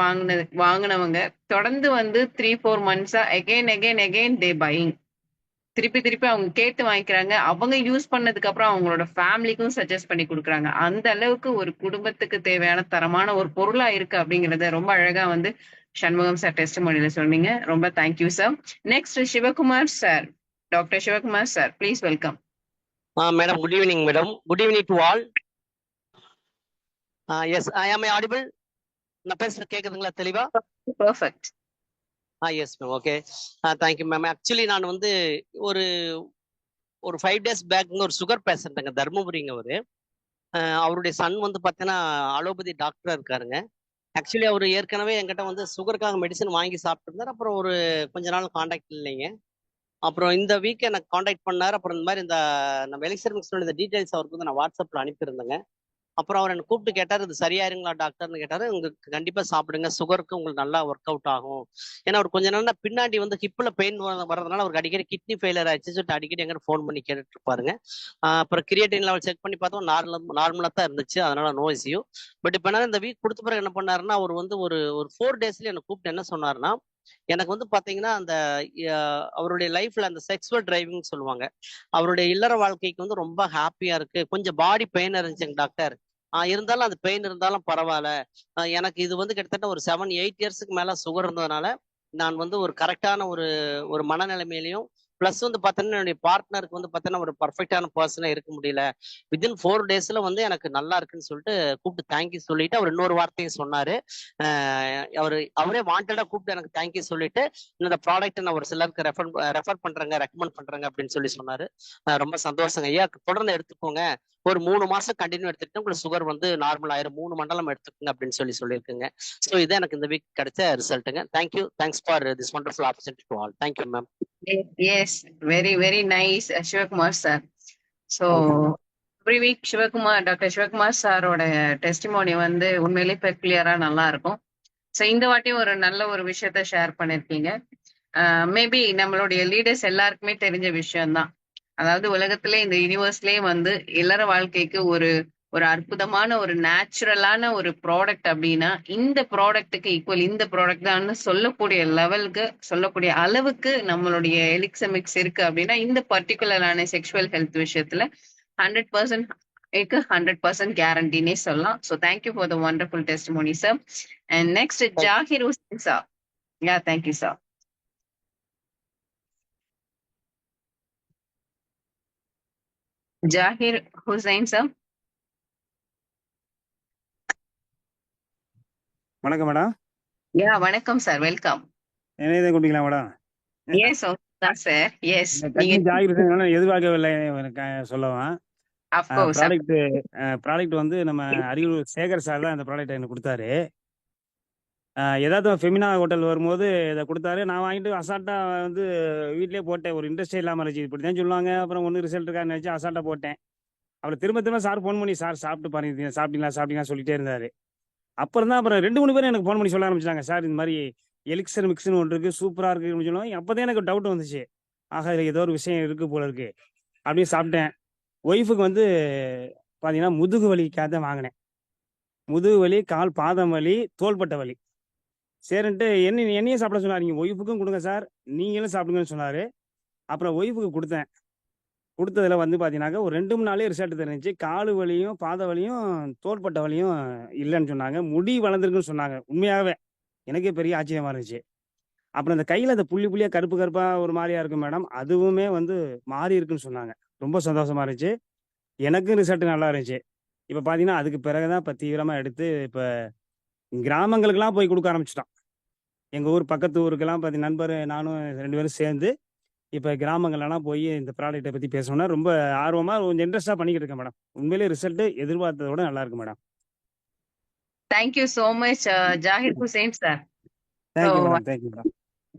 வாங்கினவங்க தொடர்ந்து வந்து 3-4 மந்த்ஸா அகைன் தே பையிங். திருப்பி திருப்பி அவங்க கேட்டு வாங்கிக்கிறாங்க. அவங்க யூஸ் பண்ணதுக்கு அப்புறம் அவங்களோட ஃபேமிலிக்கும் சஜஸ்ட் பண்ணி கொடுக்குறாங்க. அந்த அளவுக்கு ஒரு குடும்பத்துக்கு தேவையான தரமான ஒரு பொருளா இருக்கு அப்படிங்கறத ரொம்ப அழகா வந்து சண்முகம் சார் டெஸ்டிமோனியில சொன்னீங்க. ரொம்ப thank you sir. Next Sivakumar sir, doctor Sivakumar sir, please welcome. Madam, good evening, madam. Good evening to all. Yes, I am audible. நான் பேசுறது கேக்குதுங்களா தெளிவா? Perfect. Yes, ma'am. Okay. Thank you, ma'am. Actually, நான் வந்து ஒரு 5 days பேக் ஒரு சுகர் பேஷண்ட்டுங்க, தர்மபுரிங்க அவரு. அவருடைய சன் வந்து பார்த்தீங்கன்னா அலோபதி டாக்டரா இருக்காருங்க. ஆக்சுவலி அவர் ஏற்கனவே என்கிட்ட வந்து சுகருக்காக மெடிசன் வாங்கி சாப்பிட்டு இருந்தார். அப்புறம் ஒரு கொஞ்ச நாள் காண்டாக்ட் இல்லைங்க. அப்புறம் இந்த வீக் எனக்கு காண்டாக்ட் பண்ணாரு. அப்புறம் இந்த மாதிரி நம்ம எலிக்சர் மிக்ஸோட இந்த டீடைல்ஸ் அவருக்கு வந்து நான் வாட்ஸ்அப்ல அனுப்பியிருந்தேங்க. அப்புறம் அவர் எனக்கு கூப்பிட்டு கேட்டார், இது சரியாயிருங்களா டாக்டர்னு கேட்டாரு. உங்களுக்கு கண்டிப்பா சாப்பிடுங்க, சுகருக்கு உங்களுக்கு நல்லா ஒர்க் அவுட் ஆகும். ஏன்னா அவர் கொஞ்ச நாள் பின்னாடி வந்து ஹிப்ல பெயின் வர்றதுனால அவருக்கு அடிக்கடி கிட்னி ஃபெயிலியர் ஆயிடுச்சு சொல்லிட்டு அடிக்கடி எங்க ஃபோன் பண்ணி கேட்டுட்டு இருப்பாருங்க. அப்புறம் கிரியேட்டின் லெவல் செக் பண்ணி பார்த்தோம், நார்மலா தான் இருந்துச்சு, அதனால நோ இஸ்யூ. பட் இப்ப என்ன இந்த வீக் கொடுத்த பிறகு என்ன பண்ணாருன்னா, அவர் வந்து ஒரு 4 டேஸ்ல எனக்கு கூப்பிட்டு என்ன சொன்னாருன்னா, எனக்கு வந்து பாத்தீங்கன்னா அந்த அவருடைய லைஃப்ல அந்த செக்ஸுவல் டிரைவிங் சொல்லுவாங்க, அவருடைய இல்லற வாழ்க்கைக்கு வந்து ரொம்ப ஹாப்பியா இருக்கு. கொஞ்சம் பாடி பெயின் இருந்துச்சுங்க டாக்டர், இருந்தாலும் அந்த பெயின் இருந்தாலும் பரவாயில்ல. எனக்கு இது வந்து கிட்டத்தட்ட ஒரு 7-8 இயர்ஸுக்கு மேல சுகர் இருந்ததுனால நான் வந்து ஒரு கரெக்டான ஒரு மனநிலைமையிலையும் பிளஸ் வந்து பார்த்தீங்கன்னா என்னுடைய பார்ட்னருக்கு வந்து பார்த்தீங்கன்னா ஒரு பர்ஃபெக்டான பர்சனாக இருக்க முடியல. வித்தின் 4 டேஸ்ல வந்து எனக்கு நல்லா இருக்குன்னு சொல்லிட்டு கூப்பிட்டு தேங்க்யூ சொல்லிட்டு அவர் இன்னொரு வார்த்தையும் சொன்னாரு. அவரே வாண்டடா கூப்பிட்டு எனக்கு தேங்க்யூ சொல்லிட்டு இந்த ப்ராடக்ட் நான் ஒரு சிலருக்கு ரெஃபர் பண்றேங்க, ரெக்கமெண்ட் பண்றேங்க அப்படின்னு சொல்லி சொன்னாரு. ரொம்ப சந்தோஷங்க ஐயா, தொடர்ந்து எடுத்துக்கோங்க, ஒரு 3 மாசம் கண்டினியூ எடுத்துக்கிட்டு உங்களுக்கு சுகர் வந்து நார்மல் ஆயிரும், 3 மண்டலம் எடுத்துக்கோங்க அப்படின்னு சொல்லியிருக்குங்க. ஸோ இது எனக்கு இந்த வீக் கிடைச்ச ரிசல்ட்டுங்க. Thank you, thanks for this wonderful opportunity to all. Thank you ma'am. Yes, very, very nice, Shivakumar sir. So, every week doctor Sivakumar சாரோட டெஸ்டிமோனி வந்து உண்மையிலேயே பெக்லியரா நல்லா இருக்கும். ஸோ இந்த வாட்டி ஒரு நல்ல ஒரு விஷயத்த ஷேர் பண்ணிருக்கீங்க. மேபி நம்மளுடைய லீடர்ஸ் எல்லாருக்குமே தெரிஞ்ச விஷயம்தான். அதாவது உலகத்திலே இந்த யூனிவர்ஸ்லயே வந்து இல்லற வாழ்க்கைக்கு ஒரு அற்புதமான ஒரு நேச்சுரலான ஒரு ப்ராடக்ட் அப்படின்னா இந்த ப்ராடக்ட்டுக்கு ஈக்குவல் இந்த ப்ராடக்ட் தான் சொல்லக்கூடிய லெவலுக்கு, சொல்லக்கூடிய அளவுக்கு நம்மளுடைய எலிக்ஸமிக்ஸ் இருக்கு அப்படின்னா இந்த பர்டிகுலரான செக்ஷுவல் ஹெல்த் விஷயத்துல 100% 100% கேரண்டினே சொல்லலாம். So thank you for the wonderful testimony sir. And next Zakir Hussain sir. Yeah, thank you sir. Zakir Hussain sir. வணக்கம் மேடம். யா, வணக்கம் சார், வெல்கம். என்ன இதை கொடுக்கலாம் மேடம்? Yes sir, S. நீங்க ஜாகிரதை எதிர்பார்க்கவில்லை சொல்லவும். ப்ராடக்ட் வந்து நம்ம அரியலூர் சேகர் சார் தான் இந்த ப்ராடக்ட் எனக்கு கொடுத்தாரு. ஏதாவது ஃபெமினா ஹோட்டல் வரும்போது இதை கொடுத்தாரு. நான் வாங்கிட்டு அசால்ட்டா வந்து வீட்லயே போட்டேன். ஒரு இன்ட்ரெஸ்டே இல்லாமல் இருந்துச்சு. இப்படி தான் சொல்லுவாங்க, அப்புறம் ஒன்றும் ரிசல்ட் இருக்கான்னு நினச்சி அசால்ட்டா போட்டேன். அப்புறம் திரும்ப சார் ஃபோன் பண்ணி, சார் சாப்பிட்டு பாருங்க, சாப்பிட்டீங்களா சொல்லிட்டே இருந்தாரு. அப்புறம் 2-3 பேர் எனக்கு ஃபோன் பண்ணி சொல்ல ஆரம்பிச்சிட்டாங்க, சார் இந்த மாதிரி எலிக்சர் மிக்ஸ்னு ஒன்று இருக்கு, சூப்பரா இருக்கு அப்படின்னு சொல்லுவாங்க. அப்போதான் எனக்கு டவுட் வந்துச்சு, ஆக இதுல ஏதோ ஒரு விஷயம் இருக்கு போல இருக்கு அப்படின்னு சாப்பிட்டேன். ஒய்ஃபுக்கு வந்து பார்த்தீங்கன்னா முதுகு வலிக்காக தான் வாங்கினேன். முதுகு வலி, கால் பாதம் வலி, தோள்பட்ட வலி. சரின்ட்டு என்னையே சாப்பிட சொன்னார். நீங்கள் ஒய்ஃபுக்கும் கொடுங்க சார், நீங்களும் சாப்பிடுங்கன்னு சொன்னார். அப்புறம் ஒய்ஃபுக்கு கொடுத்தேன். கொடுத்ததில் வந்து பார்த்தீங்கன்னாக்கா ஒரு 2-3 நாளே ரிசல்ட் தெரிஞ்சிச்சு. காலு வலியும் பாத வலியும் தோள்பட்ட வலியும் இல்லைன்னு சொன்னாங்க. முடி வளர்ந்துருக்குன்னு சொன்னாங்க. உண்மையாகவே எனக்கே பெரிய ஆச்சரியமா இருந்துச்சு. அப்புறம் இந்த கையில் அந்த புள்ளி புள்ளியாக கருப்பு கருப்பாக ஒரு மாதிரியா இருக்கும் மேடம், அதுவுமே வந்து மாறி இருக்குன்னு சொன்னாங்க. ரொம்ப சந்தோஷமா இருந்துச்சு. எனக்கும் ரிசல்ட் நல்லா இருந்துச்சு. இப்போ பார்த்தீங்கன்னா அதுக்கு பிறகுதான் இப்போ தீவிரமாக எடுத்து இப்போ கிராமங்களுக்கெல்லாம் போய் கொடுக்க ஆரம்பிச்சிட்டோம். எங்கள் ஊர் பக்கத்து ஊருக்கெல்லாம் பார்த்தீங்கன்னா நண்பர் நானும் 2 பேரும் சேர்ந்து இப்போ கிராமங்கள்லாம் போய் இந்த ப்ராடக்ட்டை பற்றி பேசணும்னா ரொம்ப ஆர்வமாக கொஞ்சம் இன்ட்ரெஸ்டாக பண்ணிக்கிட்டு இருக்கேன் மேடம். உண்மையிலேயே ரிசல்ட் எதிர்பார்த்ததை விட நல்லா இருக்கு madam. Thank you so much Zakir Hussain sir. Thank you madam.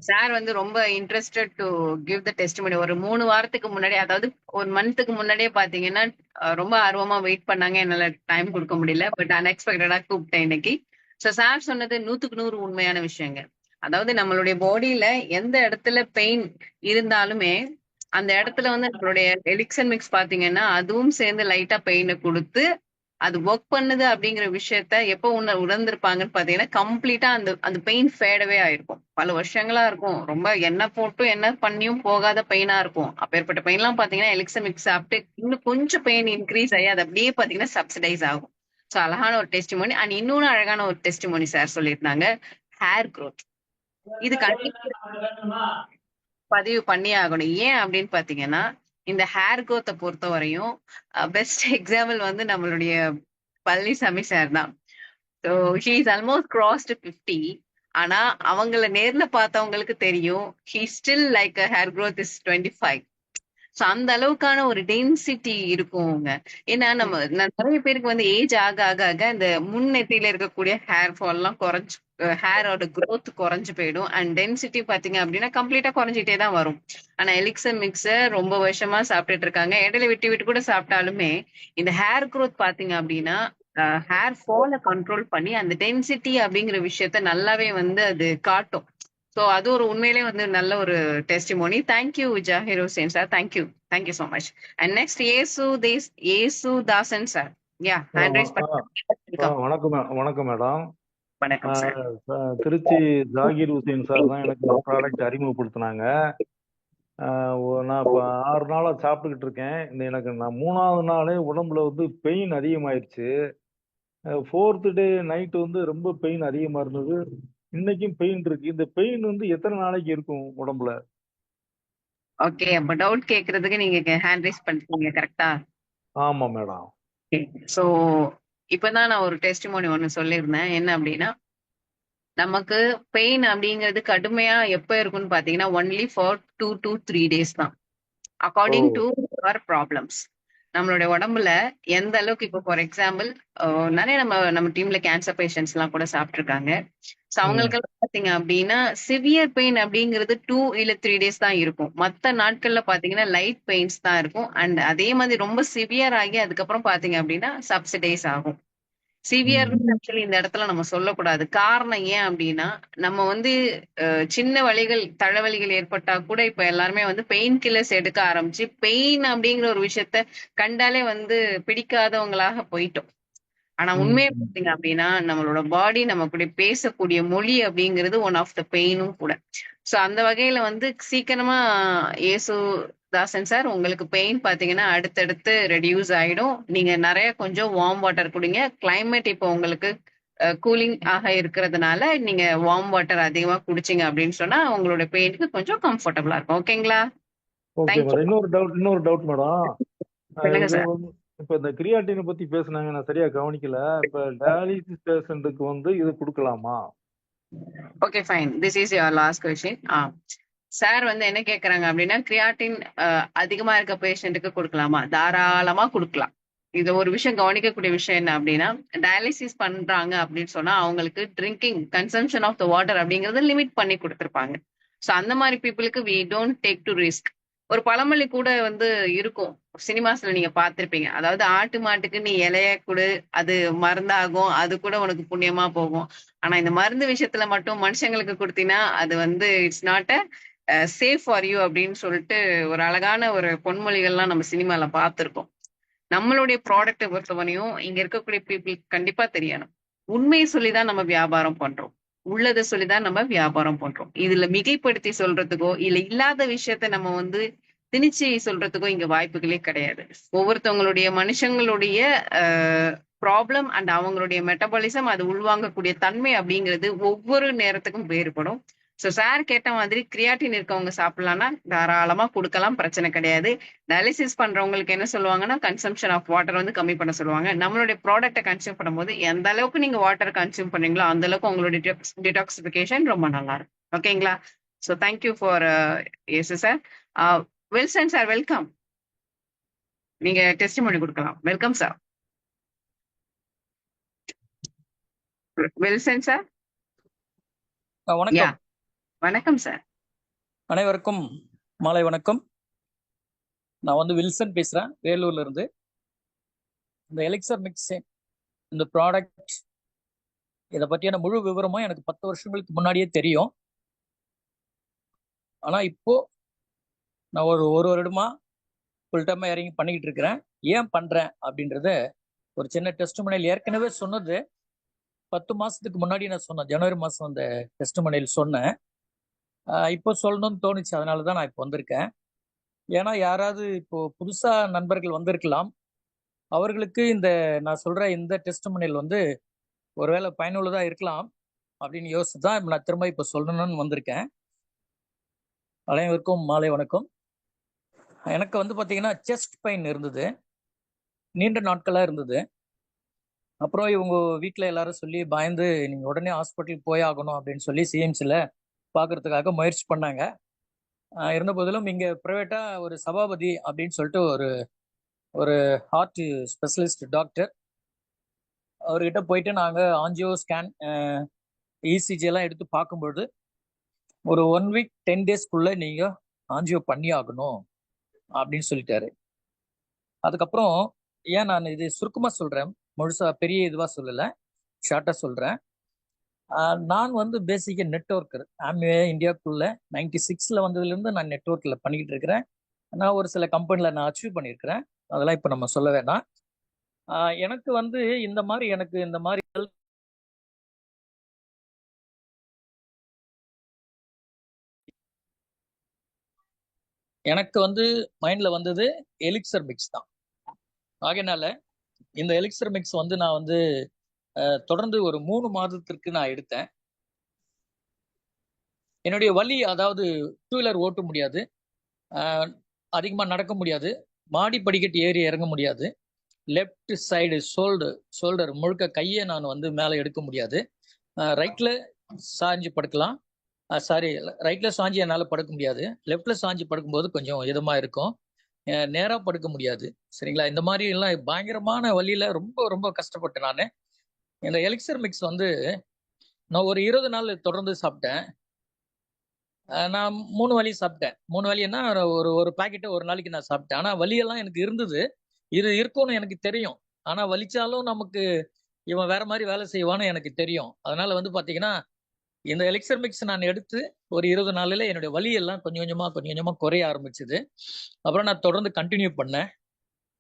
Sir வந்து ரொம்ப interested to give the testimony. ஒரு 3 வாரத்துக்கு முன்னாடி, அதாவது 1 மந்த்துக்கு முன்னாடியே பாத்தீங்கன்னா ரொம்ப ஆர்வமா வெயிட் பண்ணாங்க. என்னால டைம் கொடுக்க முடியல. பட் அன்எக்ஸ்பெக்டடா கூப்பிட்டேன் இன்னைக்கு. ஸோ சார் சொன்னது 100க்கு 100 உண்மையான விஷயங்க. அதாவது நம்மளுடைய பாடியில எந்த இடத்துல பெயின் இருந்தாலுமே அந்த இடத்துல வந்து நம்மளுடைய எலிக்சன் மிக்ஸ் பாத்தீங்கன்னா அதுவும் சேர்ந்து லைட்டா பெயினை கொடுத்து அது ஒர்க் பண்ணுது அப்படிங்கிற விஷயத்த எப்போ உணர்ந்திருப்பாங்கன்னு பாத்தீங்கன்னா கம்ப்ளீட்டா அந்த அந்த பெயின் ஃபேடவே ஆயிருக்கும். பல வருஷங்களா இருக்கும். ரொம்ப எண்ணெய் போட்டும் என்ன பண்ணியும் போகாத பெயினா இருக்கும். அப்பேற்பட்ட பெயின் எல்லாம் பாத்தீங்கன்னா எலிக்சன் மிக்ஸ் சாப்பிட்டு இன்னும் கொஞ்சம் பெயின் இன்க்ரீஸ் ஆகி அது அப்படியே பாத்தீங்கன்னா சப்சிடைஸ் ஆகும். ஸோ அழகான ஒரு டெஸ்டிமோனி. அண்ட் இன்னொன்னு அழகான ஒரு டெஸ்டிமோனி சார் சொல்லியிருந்தாங்க, ஹேர் growth. இது கண்டிப்பா பதிவு பண்ணியே ஆகணும். ஏன் அப்படின்னு பாத்தீங்கன்னா இந்த ஹேர் growth பொறுத்த வரையும் பெஸ்ட் எக்ஸாம்பிள் வந்து நம்மளுடைய பழனிசாமி சார் தான். So he is almost crossed 50. ஆனா அவங்கள நேர்ல பார்த்தவங்களுக்கு தெரியும் he still like hair growth is 25. So அந்த அளவுக்கான ஒரு டென்சிட்டி இருக்குங்க. ஏன்னா நம்ம நிறைய பேருக்கு வந்து ஏஜ் ஆக ஆக ஆக இந்த முன்னெத்தியில இருக்கக்கூடிய ஹேர் ஃபால் எல்லாம் குறைஞ்சு ஹேரோட growth குறைஞ்சு போயிடும். அண்ட் டென்சிட்டி பாத்தீங்க அப்படின்னா கம்ப்ளீட்டா குறைஞ்சிட்டே தான் வரும். ஆனா எலிக்சர் மிக்ஸ ரொம்ப வருஷமா சாப்பிட்டுட்டு இருக்காங்க. இடையில விட்டு விட்டு கூட சாப்பிட்டாலுமே இந்த ஹேர் growth பாத்தீங்க அப்படின்னா ஹேர் ஃபால கண்ட்ரோல் பண்ணி அந்த டென்சிட்டி அப்படிங்கிற விஷயத்த நல்லாவே வந்து அது காட்டும். சோ அது ஒரு உண்மையிலே வந்து நல்ல ஒரு testimony. Thank you Zakir Hussain sir. Thank you so much. And next Yesudasan sir. Yeah hand raise welcome. வணக்கம் மேடம். வணக்கம் சார். திருச்சி ஜாகிர் ஹுசேன் சார் தான் எனக்கு இந்த ப்ராடக்ட் அறிமுகப்படுத்தினாங்க. நான் இப்போ 6 நாளா சாப்பிட்டுக்கிட்டு இருக்கேன். எனக்கு நான் 3வது நாளே உடம்புல வந்து பெயின் அதிகமாயிருச்சு. 4th டே நைட்டு வந்து ரொம்ப பெயின் அதிகமா இருந்தது. இன்னைக்கும் பெயின் இருக்கு. இந்த பெயின் வந்து எத்தனை நாளைக்கு இருக்கும் உடம்புல? ஓகே, அப்ப டவுட் கேக்குறதுக்கு நீங்க ஹேண்ட் ரைஸ் பண்ணிட்டீங்க கரெக்டா? ஆமா மேடம். சோ இப்பதான் நான் ஒரு டெஸ்டிமோனி ஒன்னு சொல்லியிருந்தேன். என்ன அப்படின்னா நமக்கு பெயின் அப்படிங்கிறது கடுமையா எப்ப இருக்கும்னு பாத்தீங்கன்னா ஒன்லி ஃபார் 2 to 3 days தான். அக்கார்டிங் டு அவர் ப்ராப்ளம்ஸ். நம்மளுடைய உடம்புல எந்த அளவுக்கு இப்போ ஃபார் எக்ஸாம்பிள் நிறைய நம்ம டீம்ல கேன்சர் பேஷண்ட்ஸ் எல்லாம் கூட சாப்பிட்டுருக்காங்க. ஸோ அவங்களுக்கு எல்லாம் பாத்தீங்க அப்படின்னா சிவியர் பெயின் அப்படிங்கிறது 2 இல்ல 3 days தான் இருக்கும். மற்ற நாட்கள்ல பாத்தீங்கன்னா லைட் பெயின்ஸ் தான் இருக்கும். அண்ட் அதே மாதிரி ரொம்ப சிவியர் ஆகி அதுக்கப்புறம் பாத்தீங்க அப்படின்னா சப்சிடைஸ் ஆகும். சிவியர் ஆக்சுவலி இந்த இடத்துல நம்ம சொல்லக்கூடாது. காரணம் ஏன் அப்படின்னா நம்ம வந்து சின்ன வலிகள் தலைவலிகள் ஏற்பட்டா கூட இப்ப எல்லாருமே வந்து பெயின் கில்லர்ஸ் எடுக்க ஆரம்பிச்சு பெயின் அப்படிங்கிற ஒரு விஷயத்த கண்டாலே வந்து பிடிக்காதவங்களாக போயிட்டோம். ஆனா உண்மையை பார்த்தீங்க அப்படின்னா நம்மளோட பாடி நம்ம கூட பேசக்கூடிய மொழி அப்படிங்கிறது ஒன் ஆஃப் த பெயினும் கூட. சோ அந்த வகையில வந்து சீக்கிரமா தாசன் சார் உங்களுக்கு பெயின் பாத்தீங்கன்னா அடுத்தடுத்து ரெடியூஸ் ஆயிடும். நீங்க நிறைய கொஞ்சம் வார்ம் வாட்டர் குடிங்க. கிளைமேட் இப்போ உங்களுக்கு கூலிங் ஆக இருக்கிறதுனால நீங்க வார்ம் வாட்டர் அதிகமா குடிச்சிங்க அப்படின்னு சொன்னா உங்களோட பெயினுக்கு கொஞ்சம் கம்ஃபர்டபுளா இருக்கும். ஓகேங்களா? Okay madam. இன்னொரு டவுட் மேடம். சொல்லுங்க இது சார். வந்து இப்ப இந்த கிரியாட்டினை பத்தி பேசுனாங்க, நான் சரியா கவனிக்கல. இப்ப டயாலிசிஸ் பேஷண்ட்டுக்கு வந்து இது கொடுக்கலாமா? Okay fine. This is your last question. Sir வந்து என்ன கேக்குறாங்க அப்படின்னா கிரியாட்டின் அதிகமா இருக்க பேஷண்ட்டுக்கு கொடுக்கலாமா? தாராளமா கொடுக்கலாம். இது ஒரு விஷயம் கவனிக்கக்கூடிய விஷயம் என்ன அப்படின்னா டயாலிசிஸ் பண்றாங்க அப்படின்னு சொன்னா அவங்களுக்கு drinking consumption of the water அப்படிங்கறத லிமிட் பண்ணி கொடுத்துருப்பாங்க. ஸோ அந்த மாதிரி பீப்புளுக்கு we don't take to risk. ஒரு பழமொழி கூட வந்து இருக்கும், சினிமாஸ்ல நீங்க பார்த்திருப்பீங்க. அதாவது ஆட்டு மாட்டுக்கு நீ இலைய கொடு, அது மருந்தாகும், அது கூட உனக்கு புண்ணியமா போகும். ஆனா இந்த மருந்து விஷயத்துல மட்டும் மனுஷங்களுக்கு கொடுத்தீங்கன்னா அது வந்து it's not a safe for you அப்படின்னு சொல்லிட்டு ஒரு அழகான ஒரு பொன்மொழிகள்லாம் நம்ம சினிமால பார்த்திருக்கோம். நம்மளுடைய ப்ராடக்ட்டை பொறுத்தவரையும் இங்க இருக்கக்கூடிய பீப்புள் கண்டிப்பா தெரியணும். உண்மையை சொல்லிதான் நம்ம வியாபாரம் பண்றோம். உள்ளதை சொல்லிதான் நம்ம வியாபாரம் பண்றோம். இதுல மிகைப்படுத்தி சொல்றதுக்கோ இல்ல இல்லாத விஷயத்த நம்ம வந்து திணிச்சு சொல்றதுக்கோ இங்க வாய்ப்புகளே கிடையாது. ஒவ்வொருத்தவங்களுடைய மனுஷங்களுடைய ப்ராப்ளம் அண்ட் அவங்களுடைய மெட்டபாலிசம் அது உள்வாங்கக்கூடிய தன்மை அப்படிங்கிறது ஒவ்வொரு நேரத்துக்கும் வேறுபடும். ஸோ சார் கேட்ட மாதிரி கிரியாட்டின் இருக்கவங்க சாப்பிடலாம்னா தாராளமா கொடுக்கலாம், பிரச்சனை கிடையாது. டயாலிசிஸ் பண்றவங்களுக்கு என்ன சொல்லுவாங்கன்னா கன்சம்ஷன் ஆஃப் வாட்டர் வந்து கம்மி பண்ண சொல்லுவாங்க. நம்மளுடைய ப்ராடக்ட்டை கன்சியூம் பண்ணும்போது எந்த அளவுக்கு நீங்க வாட்டர் கன்சியூம் பண்ணீங்களோ அந்த அளவுக்கு உங்களுடைய டிடாக்சிபிகேஷன் ரொம்ப நல்லா இருக்கும். ஓகேங்களா? So thank you for yes sir. Wilson sir welcome. நீங்க டெஸ்டிமோனி கொடுக்கலாம். Welcome sir. Wilson sir. Yeah வணக்கம். வணக்கம் சார். அனைவருக்கும் மாலை வணக்கம். நான் வந்து வில்சன் பேசுறேன், வேலூர்ல இருந்து. இந்த எலிக்சர் மிக்ஸ் இந்த ப்ராடக்ட் இதை பற்றியான முழு விவரமும் எனக்கு 10 வருஷங்களுக்கு முன்னாடியே தெரியும். ஆனா இப்போ நான் ஒரு வருடமா ஃபுல் டைமா இறங்கி பண்ணிக்கிட்டு இருக்கிறேன். ஏன் பண்றேன் அப்படின்றத ஒரு சின்ன டெஸ்டிமோனியல் ஏற்கனவே சொன்னது 10 மாசத்துக்கு முன்னாடி நான் சொன்னேன். ஜனவரி மாசம் அந்த டெஸ்டிமோனியல் சொன்னேன். இப்போ சொல்லணும்னு தோணுச்சு, அதனாலதான் நான் இப்போ வந்திருக்கேன். ஏன்னா யாராவது இப்போ புதுசா நண்பர்கள் வந்திருக்கலாம், அவர்களுக்கு இந்த நான் சொல்ற இந்த டெஸ்டிமோனியல் வந்து ஒருவேளை பயனுள்ளதா இருக்கலாம் அப்படின்னு யோசிச்சு தான் நான் திரும்ப இப்போ சொல்லணும்னு வந்திருக்கேன். அனைவருக்கும் மாலை வணக்கம். எனக்கு வந்து பார்த்தீங்கன்னா செஸ்ட் பெயின் இருந்தது, நீண்ட நாட்களாக இருந்தது. அப்புறம் இவங்க வீட்டில் எல்லாரும் சொல்லி பயந்து நீங்கள் உடனே ஹாஸ்பிட்டல் போய் ஆகணும் அப்படின்னு சொல்லி சிஎம்சியில் பார்க்கறதுக்காக முயற்சி பண்ணாங்க. இருந்த போதிலும் இங்கே ப்ரைவேட்டாக ஒரு சபாபதி அப்படின்னு சொல்லிட்டு ஒரு ஹார்ட் ஸ்பெஷலிஸ்ட் டாக்டர், அவர்கிட்ட போயிட்டு நாங்கள் ஆஞ்சியோ ஸ்கேன் இசிஜி எல்லாம் எடுத்து பார்க்கும்பொழுது ஒரு 1 வீக் 10 டேஸ்க்குள்ள நீங்கள் ஆஞ்சியோ பண்ணி ஆகணும் அப்படின்னு சொல்லிட்டாரு. அதுக்கப்புறம் ஏன் நான் இது சுருக்கமாக சொல்கிறேன், முழுசா பெரிய இதுவாக சொல்லலை, ஷார்ட்டாக சொல்கிறேன். நான் வந்து பேசிக்காக நெட்ஒர்க்கர். ஆம்வே இந்தியாவுக்குள்ள 96 வந்ததுலேருந்து நான் நெட்ஒர்க்கில் பண்ணிக்கிட்டு இருக்கிறேன். நான் ஒரு சில கம்பெனியில் நான் அச்சீவ் பண்ணியிருக்கிறேன், அதெல்லாம் இப்போ நம்ம சொல்ல வேணாம். எனக்கு வந்து இந்த மாதிரி எனக்கு வந்து மைண்டில் வந்தது எலிக்சர் மிக்ஸ் தான். ஆகையினால இந்த எலிக்சர் மிக்ஸ் வந்து நான் வந்து தொடர்ந்து ஒரு 3 மாதத்திற்கு நான் எடுத்தேன். என்னுடைய வலி, அதாவது 2 வீலர் ஓட்ட முடியாது, அதிகமாக நடக்க முடியாது, மாடி படிக்கட்டு ஏறி இறங்க முடியாது, லெஃப்ட் சைடு ஷோல்டர் முழுக்க கையை நான் வந்து மேலே எடுக்க முடியாது, ரைட்டில் சாஞ்சு படுக்கலாம், ரைட்டில் சாஞ்சி என்னால் படுக்க முடியாது, லெஃப்டில் சாஞ்சி படுக்கும்போது கொஞ்சம் இதமாக இருக்கும், நேராக படுக்க முடியாது. சரிங்களா? இந்த மாதிரி எல்லாம் பயங்கரமான வழியில் ரொம்ப ரொம்ப கஷ்டப்பட்டேன் நான். இந்த எலிக்சர் மிக்ஸ் வந்து நான் ஒரு 20 நாள் தொடர்ந்து சாப்பிட்டேன். நான் 3 வலி சாப்பிட்டேன். 3 வலின்னா ஒரு பாக்கெட்டை ஒரு நாளைக்கு நான் சாப்பிட்டேன். ஆனால் வலியெல்லாம் எனக்கு இருந்தது, இது இருக்கும்னு எனக்கு தெரியும். ஆனால் வலிச்சாலும் நமக்கு இவன் வேற மாதிரி வேலை செய்வான்னு எனக்கு தெரியும். அதனால வந்து பார்த்தீங்கன்னா இந்த எலிக்சர் மிக்ஸ் நான் எடுத்து ஒரு 20 நாளில் என்னுடைய வலியெல்லாம் கொஞ்சம் கொஞ்சமாக குறைய ஆரம்பிச்சுது. அப்புறம் நான் தொடர்ந்து கண்டினியூ பண்ணேன்.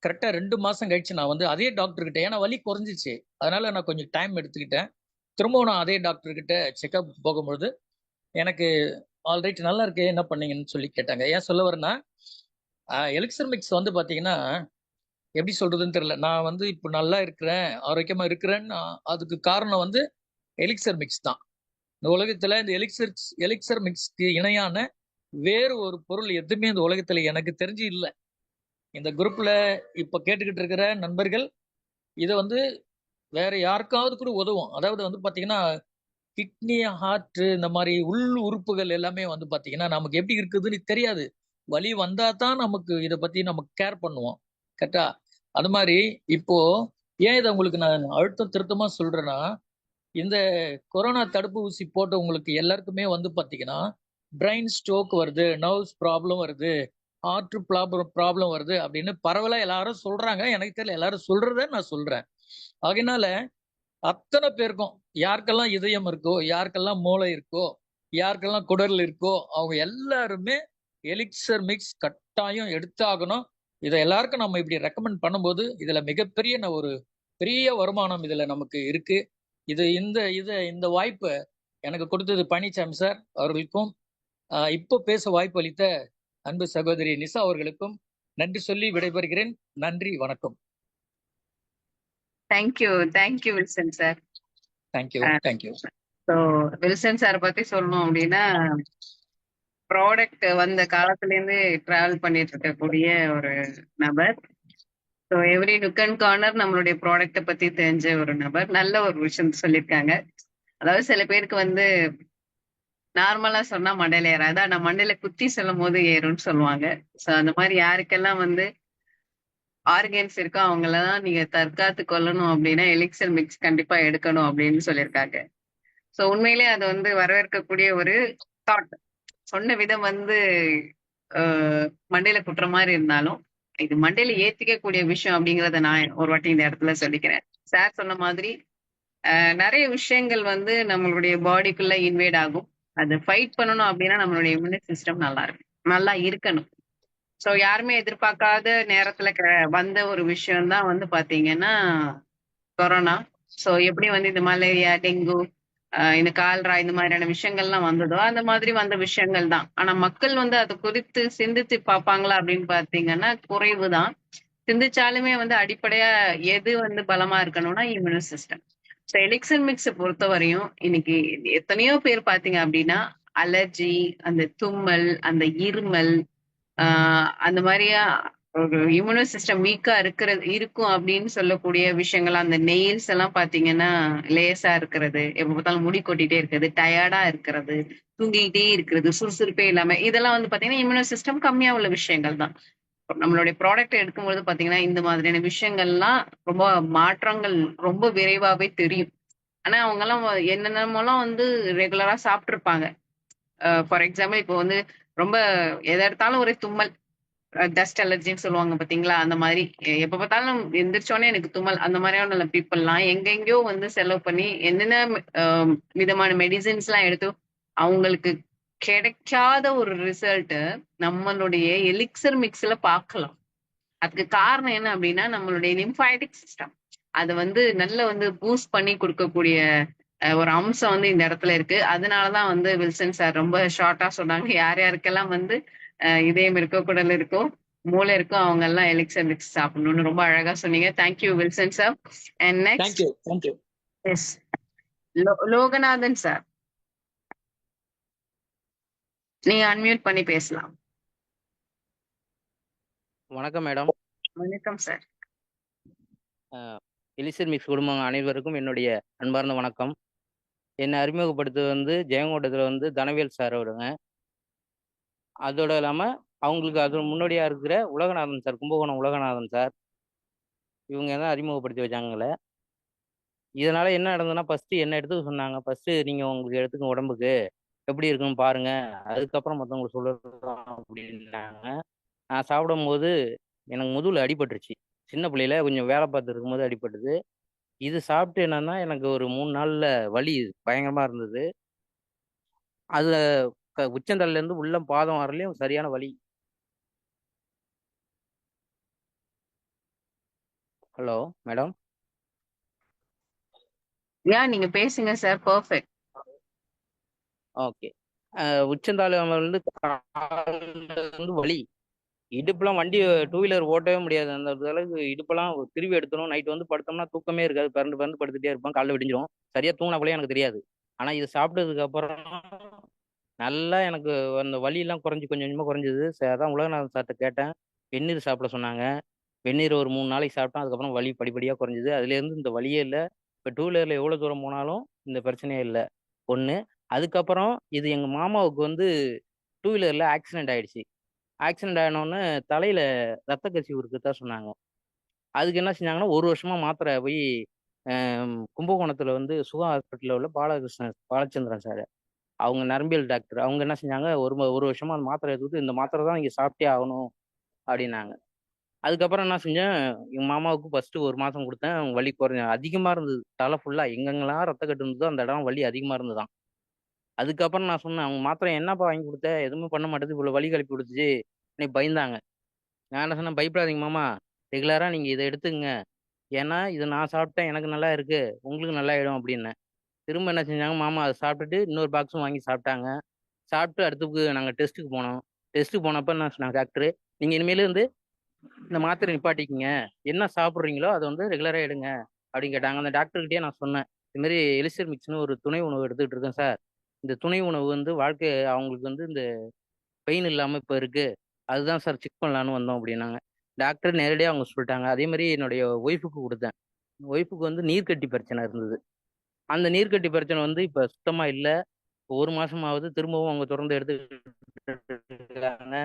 கரெக்டாக 2 மாதம் கழிச்சு நான் வந்து அதே டாக்டர்கிட்ட, ஏன்னா வலி குறைஞ்சிச்சு, அதனால நான் கொஞ்சம் டைம் எடுத்துக்கிட்டேன். திரும்பவும் நான் அதே டாக்டர்கிட்ட செக்அப் போகும்பொழுது எனக்கு ஆல்ரைட் நல்லா இருக்கு, என்ன பண்ணீங்கன்னு சொல்லி கேட்டாங்க. ஏன் சொல்ல வரேன்னா, எலிக்சர் மிக்ஸ் வந்து பார்த்தீங்கன்னா எப்படி சொல்றதுன்னு தெரியல, நான் வந்து இப்போ நல்லா இருக்கிறேன், ஆரோக்கியமாக இருக்கிறேன்னு அதுக்கு காரணம் வந்து எலிக்சர் மிக்ஸ் தான். இந்த உலகத்தில் இந்த எலிக்சர் மிக்ஸ்க்கு இணையான வேறு ஒரு பொருள் எதுவுமே இந்த உலகத்தில் எனக்கு தெரிஞ்சு இல்லை. இந்த குரூப்ல இப்போ கேட்டுக்கிட்டு இருக்கிற நண்பர்கள் இதை வந்து வேற யாருக்காவது கூட உதவும். அதாவது வந்து பார்த்தீங்கன்னா கிட்னி, ஹார்ட், இந்த மாதிரி உள் உறுப்புகள் எல்லாமே வந்து பார்த்தீங்கன்னா நமக்கு எப்படி இருக்குதுன்னு தெரியாது. வலி வந்தா தான் நமக்கு இதை பத்தி நம்ம கேர் பண்ணுவோம். கரெக்டா? அது மாதிரி இப்போ ஏன் இதை உங்களுக்கு நான் அழுத்தம் திருத்தமா சொல்றேன்னா, இந்த கொரோனா தடுப்பு ஊசி போட்டவங்களுக்கு எல்லாருக்குமே வந்து பார்த்தீங்கன்னா பிரெயின் ஸ்ட்ரோக் வருது, நர்வ்ஸ் ப்ராப்ளம் வருது, ஹார்ட் ப்ராப்ளம் வருது அப்படின்னு பரவலா எல்லாரும் சொல்றாங்க. எனக்கு தெரியல, எல்லாரும் சொல்றத நான் சொல்றேன். அதனால அத்தனை பேருக்கும், யாருக்கெல்லாம் இதயம் இருக்கோ, யாருக்கெல்லாம் மூளை இருக்கோ, யாருக்கெல்லாம் குடல் இருக்கோ, அவங்க எல்லாருமே எலிக்சர் மிக்ஸ் கட்டாயம் எடுத்தாகணும். இதை எல்லாருக்கும் நம்ம இப்படி ரெக்கமெண்ட் பண்ணும்போது இதுல மிகப்பெரிய ஒரு பெரிய வருமானம் இதுல நமக்கு இருக்கு. இந்த வாய்ப்பை எனக்கு கொடுத்தது பழனிசாமி சார் அவர்களுக்கும், இப்போ பேச வாய்ப்பு அளித்த அன்பு சகோதரி நிசா அவர்களுக்கும் நன்றி சொல்லி விடைபெறுகிறேன். நன்றி, வணக்கம். Thank you Wilson sir. Thank you. So Wilson sir பத்தி சொல்லணும் அப்படின்னா, ப்ராடக்ட் வந்த காலத்துலேருந்து டிராவல் பண்ணிட்டு இருக்கக்கூடிய ஒரு நபர். ஸோ எவ்ரி நுக் அண்ட் கார்னர் நம்மளுடைய ப்ராடக்ட்டை பத்தி தெரிஞ்ச ஒரு நபர். நல்ல ஒரு விஷயம் சொல்லியிருக்காங்க. அதாவது சில பேருக்கு வந்து நார்மலா சொன்னா மண்டையில ஏறாது, ஆனா மண்டையில குத்தி சொல்லும் போது ஏறும்னு சொல்லுவாங்க. ஸோ அந்த மாதிரி யாருக்கெல்லாம் வந்து ஆர்கன்ஸ் இருக்கோ அவங்களதான் நீங்க தற்காத்து கொள்ளணும் அப்படின்னா எலிக்சர் மிக்ஸ் கண்டிப்பா எடுக்கணும் அப்படின்னு சொல்லியிருக்காங்க. ஸோ உண்மையிலே அது வந்து வரவேற்கக்கூடிய ஒரு தாட் சொன்ன விதம் வந்து மண்டையில குட்டுற மாதிரி இருந்தாலும் இது மண்டையில ஏத்திக்கக்கூடிய விஷயம் அப்படிங்கறத நான் ஒரு வாட்டி இந்த இடத்துல சொல்லிக்கிறேன். சார் சொன்ன மாதிரி நிறைய விஷயங்கள் வந்து நம்மளுடைய பாடிக்குள்ள இன்வேட் ஆகும். அது ஃபைட் பண்ணணும் அப்படின்னா நம்மளுடைய இம்யூனிட்டி சிஸ்டம் நல்லா இருக்கணும். சோ யாருமே எதிர்பார்க்காத நேரத்துல வந்த ஒரு விஷயம் தான் வந்து பாத்தீங்கன்னா கொரோனா. சோ எப்படி வந்து இந்த மலேரியா, டெங்கு, இந்த கால்ரா இந்த மாதிரியான விஷயங்கள்லாம் வந்ததோ அந்த மாதிரி வந்த விஷயங்கள் தான். ஆனா மக்கள் வந்து அது குறித்து சிந்தித்து பார்ப்பாங்களா அப்படின்னு பாத்தீங்கன்னா குறைவுதான். சிந்திச்சாலுமே வந்து அடிப்படையா எது வந்து பலமா இருக்கணும்னா இம்யூனி சிஸ்டம். ஸோ எலிக்சர் மிக்ஸை பொறுத்தவரையும் இன்னைக்கு எத்தனையோ பேர் பாத்தீங்க அப்படின்னா அலர்ஜி, அந்த தும்மல், அந்த இருமல், அந்த மாதிரியா ஒரு இம்யூனோ சிஸ்டம் வீக்கா இருக்கும் அப்படின்னு சொல்லக்கூடிய விஷயங்கள் அந்த நெயில்ஸ் எல்லாம் பாத்தீங்கன்னா லேசா இருக்கிறது, எப்ப பார்த்தாலும் முடி கொட்டிட்டே இருக்கிறது, டயர்டா இருக்கிறது, தூங்கிக்கிட்டே இருக்கிறது, சுறுசுறுப்பே இல்லாம இதெல்லாம் வந்து பாத்தீங்கன்னா இம்யூனோ சிஸ்டம் கம்மியா உள்ள விஷயங்கள் தான். நம்மளுடைய ப்ராடக்ட் எடுக்கும்போது பாத்தீங்கன்னா இந்த மாதிரியான விஷயங்கள்லாம் ரொம்ப மாற்றங்கள் ரொம்ப விரைவாவே தெரியும். ஆனா அவங்க எல்லாம் என்னென்னமோலாம் வந்து ரெகுலரா சாப்பிட்டுருப்பாங்க. ஃபார் எக்ஸாம்பிள் இப்போ வந்து ரொம்ப எதை எடுத்தாலும் ஒரே தும்மல், டஸ்ட் அலர்ஜின்னு சொல்லுவாங்க பாத்தீங்களா? அந்த மாதிரி எப்ப பார்த்தாலும் எந்திரிச்சோனே எனக்கு தும்மல் அந்த மாதிரியான பீப்புள்லாம் எங்கெங்கேயோ வந்து செலவு பண்ணி என்னென்ன விதமான மெடிசின்ஸ் எல்லாம் எடுத்து அவங்களுக்கு கிடைக்காத ஒரு ரிசல்ட் நம்மளுடைய எலிக்சர் மிக்ஸ்ல பார்க்கலாம். அதுக்கு காரணம் என்ன அப்படின்னா நம்மளுடைய லிம்ஃபைட்டிக் சிஸ்டம் அது வந்து நல்ல வந்து பூஸ்ட் பண்ணி கொடுக்கக்கூடிய ஒரு அம்சம் வந்து இந்த இடத்துல இருக்கு. அதனாலதான் வந்து வில்சன் சார் ரொம்ப ஷார்ட்டா சொன்னாங்க. யார் யாருக்கெல்லாம் வந்து இதயம் இருக்கோ, குடல் இருக்கோ, மூளை இருக்கோ அவங்க எல்லாம் எலிக்சர் மிக்ஸ் சாப்பிடணும்னு ரொம்ப அழகா சொன்னீங்க. Thank you Wilson sir. And next thank you. S Loganathan sir, நீங்க அன்மியூட் பண்ணி பேசலாம். வணக்கம் மேடம். வணக்கம் சார். எலிசர் மிக்ஸ் குடும்பம் அனைவருக்கும் என்னுடைய அன்பார்ந்த வணக்கம். என்னை அறிமுகப்படுத்துவது வந்து ஜெயங்கோட்டத்தில் வந்து தனவேல் சார் அவருங்க. அதோட இல்லாமல் அவங்களுக்கு அது முன்னோடியாக இருக்கிற உலகநாதன் சார், கும்பகோணம் உலகநாதன் சார், இவங்க தான் அறிமுகப்படுத்தி வச்சாங்களே. இதனால என்ன நடந்ததுன்னா ஃபர்ஸ்ட் என்ன எடுத்துக்க சொன்னாங்க. ஃபர்ஸ்ட் நீங்கள் உங்களுக்கு எடுத்துக்க உடம்புக்கு எப்படி இருக்குன்னு பாருங்க, அதுக்கப்புறம் மற்றவங்களுக்கு சொல்லலாம் அப்படின்னாங்க. நான் சாப்பிடும்போது எனக்கு முதுகுல அடிபட்டுருச்சு. சின்ன பிள்ளையில கொஞ்சம் வேலை பார்த்து இருக்கும்போது அடிபட்டது. இது சாப்பிட்டு என்னன்னா எனக்கு ஒரு 3 நாள்ல வலி பயங்கரமா இருந்தது. அதுல உச்சந்தலையில இருந்து உள்ளம் பாதம் வரலையும் சரியான வலி. Hello madam. நீங்க பேசுங்க சார். பெர்ஃபெக்ட். ஓகே. உச்சந்தாலையில இருந்து வலி, இடுப்புலாம் வண்டி 2 வீலர் ஓட்டவே முடியாது. அந்த அளவுக்கு இடுப்பெல்லாம் திருவி எடுத்துடும். நைட்டு வந்து படுத்தோம்னா தூக்கமே இருக்காது. பறந்து பறந்து படுத்துட்டே இருப்போம். காலைல விடிஞ்சிரும். சரியா தூங்கினா கூட எனக்கு தெரியாது. ஆனா இது சாப்பிட்டதுக்கு அப்புறம் நல்லா எனக்கு அந்த வலியெல்லாம் குறைஞ்சி கொஞ்சம் கொஞ்சமாக குறைஞ்சிது. அதான் உலகநாதன் சார்கிட்ட கேட்டேன். வெந்நீர் சாப்பிட சொன்னாங்க. வெந்நீர் ஒரு 3 நாளைக்கு சாப்பிட்டேன். அதுக்கப்புறம் வலி படிப்படியாக குறைஞ்சிது. அதுலேருந்து இந்த வலியே இல்லை. இப்போ 2 வீலரில் எவ்வளோ தூரம் போனாலும் இந்த பிரச்சனையே இல்லை. ஒன்று. அதுக்கப்புறம் இது எங்கள் மாமாவுக்கு வந்து 2 வீலரில் ஆக்சிடென்ட் ஆயிடுச்சு. ஆக்சிடென்ட் ஆனோடனே தலையில் ரத்த கசிவு இருக்குதான் சொன்னாங்க. அதுக்கு என்ன செஞ்சாங்கன்னா 1 வருஷமா மாத்திரை போய் கும்பகோணத்தில் வந்து சுகா ஹாஸ்பிட்டலில் உள்ள பாலச்சந்திரன் சார், அவங்க நரம்பியல் டாக்டர், அவங்க என்ன செஞ்சாங்க, ஒரு வருஷமா அந்த மாத்திரை எடுத்துக்கிட்டு இந்த மாத்திரை தான் நீங்க சாப்பிட்டே ஆகணும் அப்படின்னாங்க. அதுக்கப்புறம் என்ன செஞ்சேன், எங்க மாமாவுக்கு ஃபர்ஸ்ட் 1 மாசம் கொடுத்தேன். வலி குறைஞ்ச அதிகமா இருந்தது. தலை ஃபுல்லா எங்கெங்கெல்லாம் ரத்த கட்டு இருந்ததோ அந்த இடம் வலி அதிகமா இருந்ததுதான். அதுக்கப்புறம் நான் சொன்னேன், அவங்க மாத்திரை என்னப்பா வாங்கி கொடுத்த, எதுவுமே பண்ண மாட்டேது, இவ்வளவு வலி கிளப்பி கொடுத்துச்சு. இன்னைக்கு பயந்தாங்க. நான் என்ன சொன்னேன், பயப்படாதீங்க மாமா, ரெகுலரா நீங்க இதை எடுத்துங்க. ஏன்னா இது நான் சாப்பிட்டேன், எனக்கு நல்லா இருக்கு, உங்களுக்கு நல்லா ஆயிடும் அப்படின்னேன். திரும்ப என்ன செஞ்சாங்க, மாமா அதை சாப்பிட்டுட்டு இன்னொரு பாக்ஸும் வாங்கி சாப்பிட்டாங்க. சாப்பிட்டு அடுத்துக்கு நாங்கள் டெஸ்ட்டுக்கு போனோம். டெஸ்ட்டுக்கு போனப்போ என்ன சொன்னாங்க டாக்டர், நீங்கள் இனிமேல் வந்து இந்த மாத்திரை நிப்பாட்டிக்கிங்க, என்ன சாப்பிட்றீங்களோ அதை வந்து ரெகுலராக எடுங்க அப்படின்னு கேட்டாங்க. அந்த டாக்டர்கிட்டயே நான் சொன்னேன், இதுமாரி எலிசர் மிக்ஸ்னு ஒரு துணை உணவு எடுத்துக்கிட்டு இருக்கேன் சார். இந்த துணை உணவு வந்து வாழ்க்கை அவங்களுக்கு வந்து இந்த பெயின் இல்லாமல் இப்போ இருக்குது, அதுதான் சார் செக் பண்ணலான்னு வந்தோம் அப்படின்னாங்க. டாக்டர் நேரடியாக அவங்க சொல்லிட்டாங்க. அதே மாதிரி என்னுடைய ஒய்ஃபுக்கு கொடுத்தேன். ஒய்ஃபுக்கு வந்து நீர்க்கட்டி பிரச்சனை இருந்தது. அந்த நீர்க்கட்டி பிரச்சனை வந்து இப்போ சுத்தமாக இல்லை. 1 மாசமாவது திரும்பவும் அவங்க தொடர்ந்து எடுத்துக்கிட்டாங்க.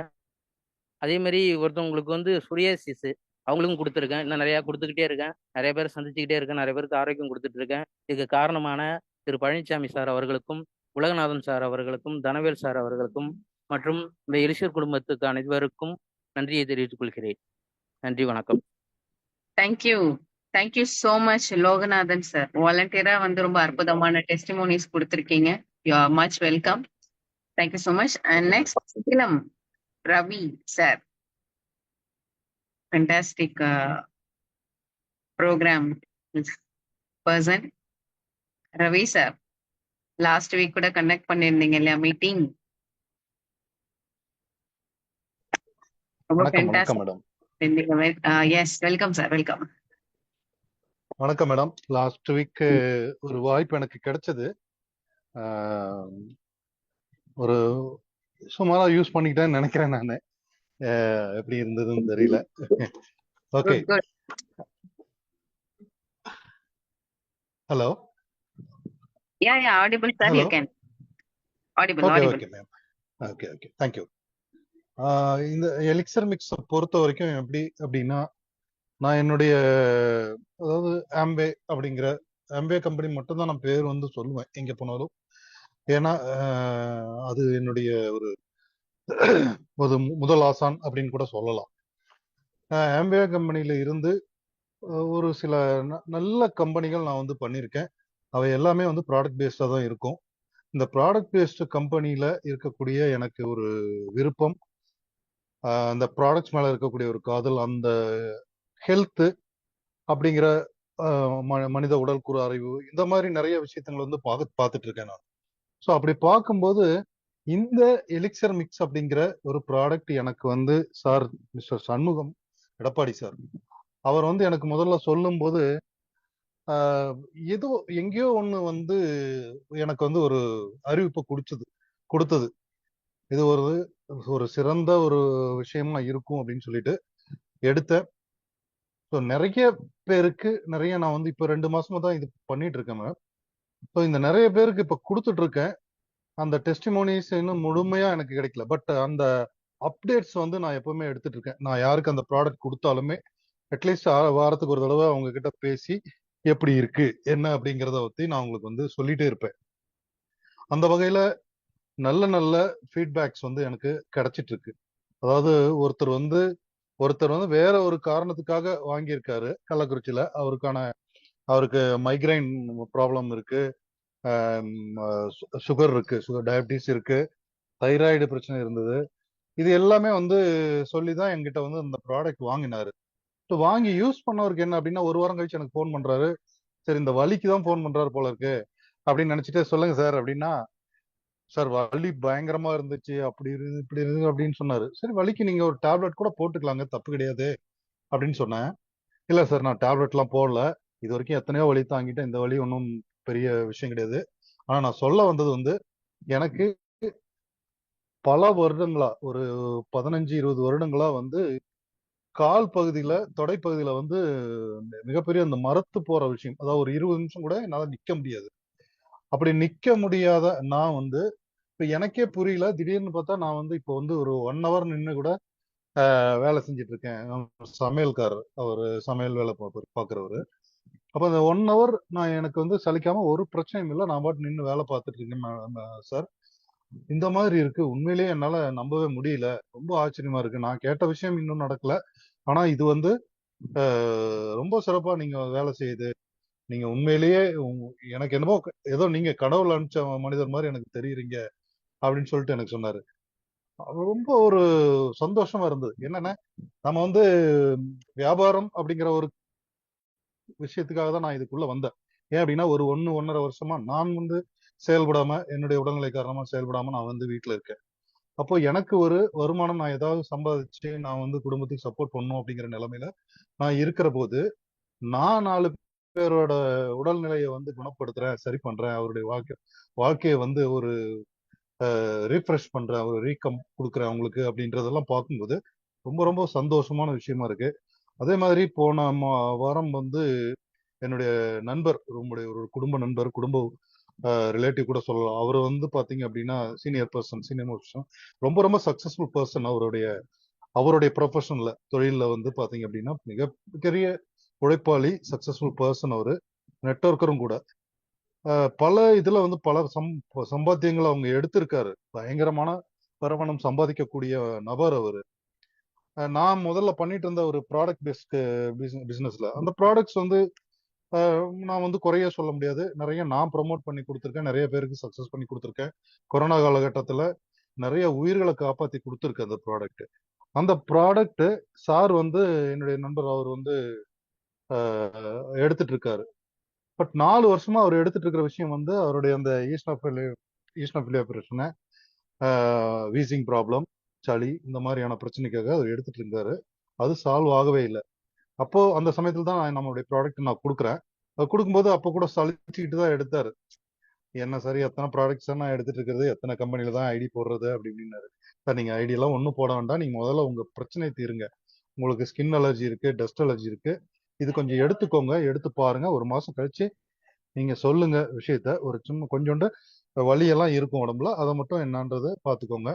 அதே மாதிரி ஒருத்தவங்களுக்கு வந்து சொரியாசிஸ், அவங்களுக்கும் கொடுத்துருக்கேன். இன்னும் நிறையா கொடுத்துக்கிட்டே இருக்கேன். நிறைய பேர் சந்திச்சுக்கிட்டே இருக்கேன். நிறைய பேருக்கு ஆரோக்கியம் கொடுத்துட்டு இருக்கேன். இதுக்கு காரணமான திரு பழனிசாமி சார் அவர்களுக்கும் உலகநாதன் சார் அவர்களுக்கும், தனவேல் சார் அவர்களுக்கும் மற்றும் இந்த எலிசர் குடும்பத்துக்கு அனைவருக்கும் நன்றியை தெரிவித்துக் கொள்கிறேன். நன்றி, வணக்கம். Thank you. Thank you so much Loganathan sir. வாலண்டியரா வந்து ரொம்ப அற்புதமான டெஸ்டிமோனிஸ் கொடுத்துருக்கீங்க. You are much welcome. Thank you so much. And next இளம் Ravi sir. Fantastic programme person Ravi sir. Last week கூட கண்டக்ட் பண்ணியிருந்தீங்க இல்லையா மீட்டிங்? ரொம்ப வணக்கம் fantastic madam. Yes, welcome sir, welcome. வணக்கம் மேடம். லாஸ்ட் வீக் ஒரு வாய்ப்பு எனக்கு கிடைச்சது. ஒரு சுமாரா யூஸ் பண்ணிக்கிட்டேன்னு நினைக்கிறேன். நான் எப்படி இருந்ததுன்னு தெரியல. Okay, hello. Yeah audible sir, you can audible. Okay ma'am. Okay, thank you. இந்த எலிக்சர் மிக்ஸ் பொறுத்த வரைக்கும் எப்படி அப்படின்னா, நான் என்னுடைய அதாவது ஆம்பே கம்பெனி மட்டும்தான் நான் பேர் வந்து சொல்லுவேன் எங்க போனாலும். ஏன்னா அது என்னுடைய ஒரு முதல் ஆசான் அப்படின்னு கூட சொல்லலாம். ஆம்பே கம்பெனியில இருந்து ஒரு சில நல்ல கம்பெனிகள் நான் வந்து பண்ணியிருக்கேன். அவை எல்லாமே வந்து ப்ராடக்ட் பேஸ்டா தான் இருக்கும். இந்த ப்ராடக்ட் பேஸ்டு கம்பெனியில இருக்கக்கூடிய எனக்கு ஒரு விருப்பம், அந்த ப்ராடக்ட்ஸ் மேல இருக்கக்கூடிய ஒரு காதல், அந்த ஹெல்த் அப்படிங்கிற மனித உடல் கூறு அறிவு, இந்த மாதிரி நிறைய விஷயங்களை வந்து பார்த்துட்டு இருக்கேன் நான். ஸோ அப்படி பார்க்கும்போது இந்த எலிக்சர் மிக்ஸ் அப்படிங்கிற ஒரு ப்ராடக்ட் எனக்கு வந்து sir mister Shanmugam Edappadi sir அவர் வந்து எனக்கு முதல்ல சொல்லும் போது ஏதோ எங்கேயோ ஒண்ணு வந்து எனக்கு வந்து ஒரு அறிவிப்பை கொடுத்தது. இது ஒரு சிறந்த ஒரு விஷயமா இருக்கும் அப்படின்னு சொல்லிட்டு எடுத்தேன். ஸோ நிறைய பேருக்கு நான் வந்து இப்போ 2 மாசமா தான் இது பண்ணிட்டு இருக்கேன் மேம். ஸோ இந்த நிறைய பேருக்கு இப்போ கொடுத்துட்டு இருக்கேன். அந்த டெஸ்டிமோனிஸ் இன்னும் முழுமையா எனக்கு கிடைக்கல. பட் அந்த அப்டேட்ஸ் வந்து நான் எப்பவுமே எடுத்துட்டு இருக்கேன். நான் யாருக்கு அந்த ப்ராடக்ட் கொடுத்தாலுமே அட்லீஸ்ட் வாரத்துக்கு ஒரு தடவை அவங்க கிட்ட பேசி எப்படி இருக்கு என்ன அப்படிங்கிறத பத்தி நான் உங்களுக்கு வந்து சொல்லிட்டே இருப்பேன். அந்த வகையில நல்ல நல்ல ஃபீட்பேக்ஸ் வந்து எனக்கு கிடைச்சிட்டு இருக்கு. அதாவது ஒருத்தர் வந்து வேற ஒரு காரணத்துக்காக வாங்கியிருக்காரு கள்ளக்குறிச்சியில. அவருக்கு மைக்ரைன் ப்ராப்ளம் இருக்கு, சுகர் டயபிட்டிஸ் இருக்கு, தைராய்டு பிரச்சனை இருந்தது. இது எல்லாமே வந்து சொல்லிதான் என்கிட்ட வந்து அந்த ப்ராடக்ட் வாங்கினாரு. வாங்கி யூஸ் பண்ணவருக்கு என்ன அப்படின்னா, ஒரு வாரம் கழிச்சு எனக்கு ஃபோன் பண்றாரு. சரி, இந்த வலிக்கு தான் ஃபோன் பண்றாரு போல இருக்கு அப்படின்னு நினைச்சிட்டு, சொல்லுங்க சார் அப்படின்னா, சார் வலி பயங்கரமா இருந்துச்சு, அப்படி இருந்து இப்படி இருந்து அப்படின்னு சொன்னாரு. சரி, வலிக்கு நீங்க ஒரு டேப்லெட் கூட போட்டுக்கலாங்க, தப்பு கிடையாது அப்படின்னு சொன்னேன். இல்ல சார், நான் டேப்லெட் எல்லாம் போடல, இது வரைக்கும் எத்தனையோ வலி தாங்கிட்டேன், இந்த வலி ஒன்றும் பெரிய விஷயம் கிடையாது. ஆனா நான் சொல்ல வந்தது வந்து, எனக்கு பல வருடங்களா, ஒரு 15-20 வருடங்களா வந்து கால் பகுதியில, தொடைப்பகுதியில வந்து மிகப்பெரிய அந்த மரத்து போற விஷயம், அதாவது ஒரு 20 நிமிஷம் கூட என்னால நிக்க முடியாது. அப்படி நிக்க முடியாத நான் வந்து இப்ப எனக்கே புரியல, திடீர்னு பார்த்தா நான் வந்து இப்போ வந்து ஒரு 1 hour நின்று கூட வேலை செஞ்சுட்டு இருக்கேன். சமையல்காரர், அவரு சமையல் வேலை பாக்குறவரு. அப்ப அந்த 1 hour நான் எனக்கு வந்து சலிக்காம ஒரு பிரச்சனையும் இல்லை, நான் பாட்டு நின்று வேலை பார்த்துட்டு இருக்கேன் சார். இந்த மாதிரி இருக்கு, உண்மையிலேயே என்னால நம்பவே முடியல, ரொம்ப ஆச்சரியமா இருக்கு. நான் கேட்ட விஷயம் இன்னும் நடக்கல, ஆனா இது வந்து ரொம்ப சிறப்பா நீங்க வேலை செய்யுது. நீங்க உண்மையிலேயே எனக்கு என்னமோ ஏதோ நீங்க கடவுள் அனுப்பிச்ச மனிதர் மாதிரி எனக்கு தெரியுறீங்க அப்படின்னு சொல்லிட்டு எனக்கு சொன்னாரு. ரொம்ப ஒரு சந்தோஷமா இருந்தது. என்னன்னா, நம்ம வந்து வியாபாரம் அப்படிங்கிற ஒரு விஷயத்துக்காக தான் நான் இதுக்குள்ள வந்தேன். ஏன் அப்படின்னா, ஒரு 1-1.5 வருஷமா நான் வந்து செயல்படாம, என்னுடைய உடல்நிலை காரணமா செயல்படாம நான் வந்து வீட்டுல இருக்கேன். அப்போ எனக்கு ஒரு வருமானம், நான் ஏதாவது சம்பாதிச்சு நான் வந்து குடும்பத்துக்கு சப்போர்ட் பண்ணும் அப்படிங்கிற நிலைமையில நான் இருக்கிற போது, நான் 4 பேரோட உடல்நிலையை வந்து குணப்படுத்துறேன், சரி பண்றேன், அவருடைய வாழ்க்கையை வந்து ஒரு ரீஃப்ரெஷ் பண்றேன், ஒரு ரீகம் கொடுக்குறேன் அவங்களுக்கு அப்படின்றதெல்லாம் பார்க்கும்போது ரொம்ப ரொம்ப சந்தோஷமான விஷயமா இருக்கு. அதே மாதிரி போன வாரம் வந்து என்னுடைய நண்பர், ஒரு குடும்ப நண்பர், குடும்ப ரிலேட்டிவ் கூட சொல்லலாம். அவர் வந்து பாத்தீங்க அப்படின்னா சீனியர் பர்சன், ரொம்ப ரொம்ப சக்சஸ்ஃபுல் பர்சன். அவருடைய ப்ரொஃபஷன்ல, தொழில வந்து பாத்தீங்க அப்படின்னா மிகப்பெரிய உழைப்பாளி, சக்சஸ்ஃபுல் பர்சன். அவரு நெட்வொர்க்கரும் கூட. பல இதுல வந்து பல சம்பாத்தியங்களை அவங்க எடுத்திருக்காரு. பயங்கரமான வருமானம் சம்பாதிக்கக்கூடிய நபர் அவரு. நான் முதல்ல பண்ணிட்டு இருந்த ஒரு ப்ராடக்ட் பேஸ்டு பிசினஸ்ல அந்த ப்ராடக்ட்ஸ் வந்து நான் வந்து குறைய சொல்ல முடியாது. நிறைய நான் ப்ரொமோட் பண்ணி கொடுத்துருக்கேன், நிறைய பேருக்கு சக்சஸ் பண்ணி கொடுத்துருக்கேன். கொரோனா காலகட்டத்துல நிறைய உயிர்களை காப்பாத்தி கொடுத்துருக்கு அந்த ப்ராடக்ட். அந்த ப்ராடக்ட் சார் வந்து என்னுடைய நண்பர் அவர் வந்து எடுத்துட்டு இருக்காரு. பட் 4 வருஷமா அவர் எடுத்துட்டு இருக்கிற விஷயம் வந்து அவருடைய அந்த ஈஸ்னோஃபிலியா பிரச்சனை, வீசிங் ப்ராப்ளம், சளி, இந்த மாதிரியான பிரச்சனைக்காக அவர் எடுத்துட்டு இருந்தாரு. அது சால்வ் ஆகவே இல்லை. அப்போ அந்த சமயத்துல தான் நம்மளுடைய ப்ராடக்ட் நான் கொடுக்குறேன். அது கொடுக்கும்போது அப்போ கூட சலிச்சுக்கிட்டு தான் எடுத்தாரு. என்ன சரி எத்தனை ப்ராடக்ட்ஸ் நான் எடுத்துட்டு இருக்கிறது, எத்தனை கம்பெனில தான் ஐடி போடுறது அப்படி இப்படின்னாரு. சார் நீங்க ஐடி எல்லாம் ஒன்றும் போட வேண்டாம், நீங்க முதல்ல உங்க பிரச்சனையை தீருங்க. உங்களுக்கு ஸ்கின் அலர்ஜி இருக்கு, டஸ்ட் அலர்ஜி இருக்கு, இது கொஞ்சம் எடுத்துக்கோங்க, எடுத்து பாருங்க. ஒரு மாசம் கழிச்சு நீங்க சொல்லுங்க விஷயத்த. ஒரு சின்ன கொஞ்சோண்டு வலியெல்லாம் இருக்கும் உடம்புல, அதை மட்டும் என்னன்றதை பார்த்துக்கோங்க.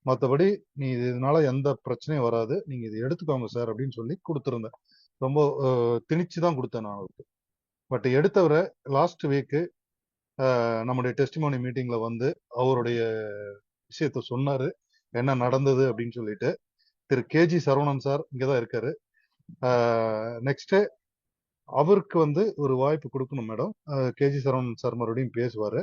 மற்றபடி நீ இதனால எந்த பிரச்சனையும் வராது, நீங்க இது எடுத்துக்கோங்க சார் அப்படின்னு சொல்லி கொடுத்துருந்தேன். ரொம்ப திணிச்சு தான் கொடுத்தேன் நான் அவருக்கு. பட் எடுத்தவரை லாஸ்ட் வீக்கு நம்முடைய டெஸ்டிமோனி மீட்டிங்ல வந்து அவருடைய விஷயத்த சொன்னாரு, என்ன நடந்தது அப்படின்னு சொல்லிட்டு. திரு கேஜி சரவணன் சார் இங்கதான் இருக்காரு. நெக்ஸ்ட் அவருக்கு வந்து ஒரு வாய்ப்பு கொடுக்கணும் மேடம். கேஜி சரவணன் சார் மறுபடியும் பேசுவாரு.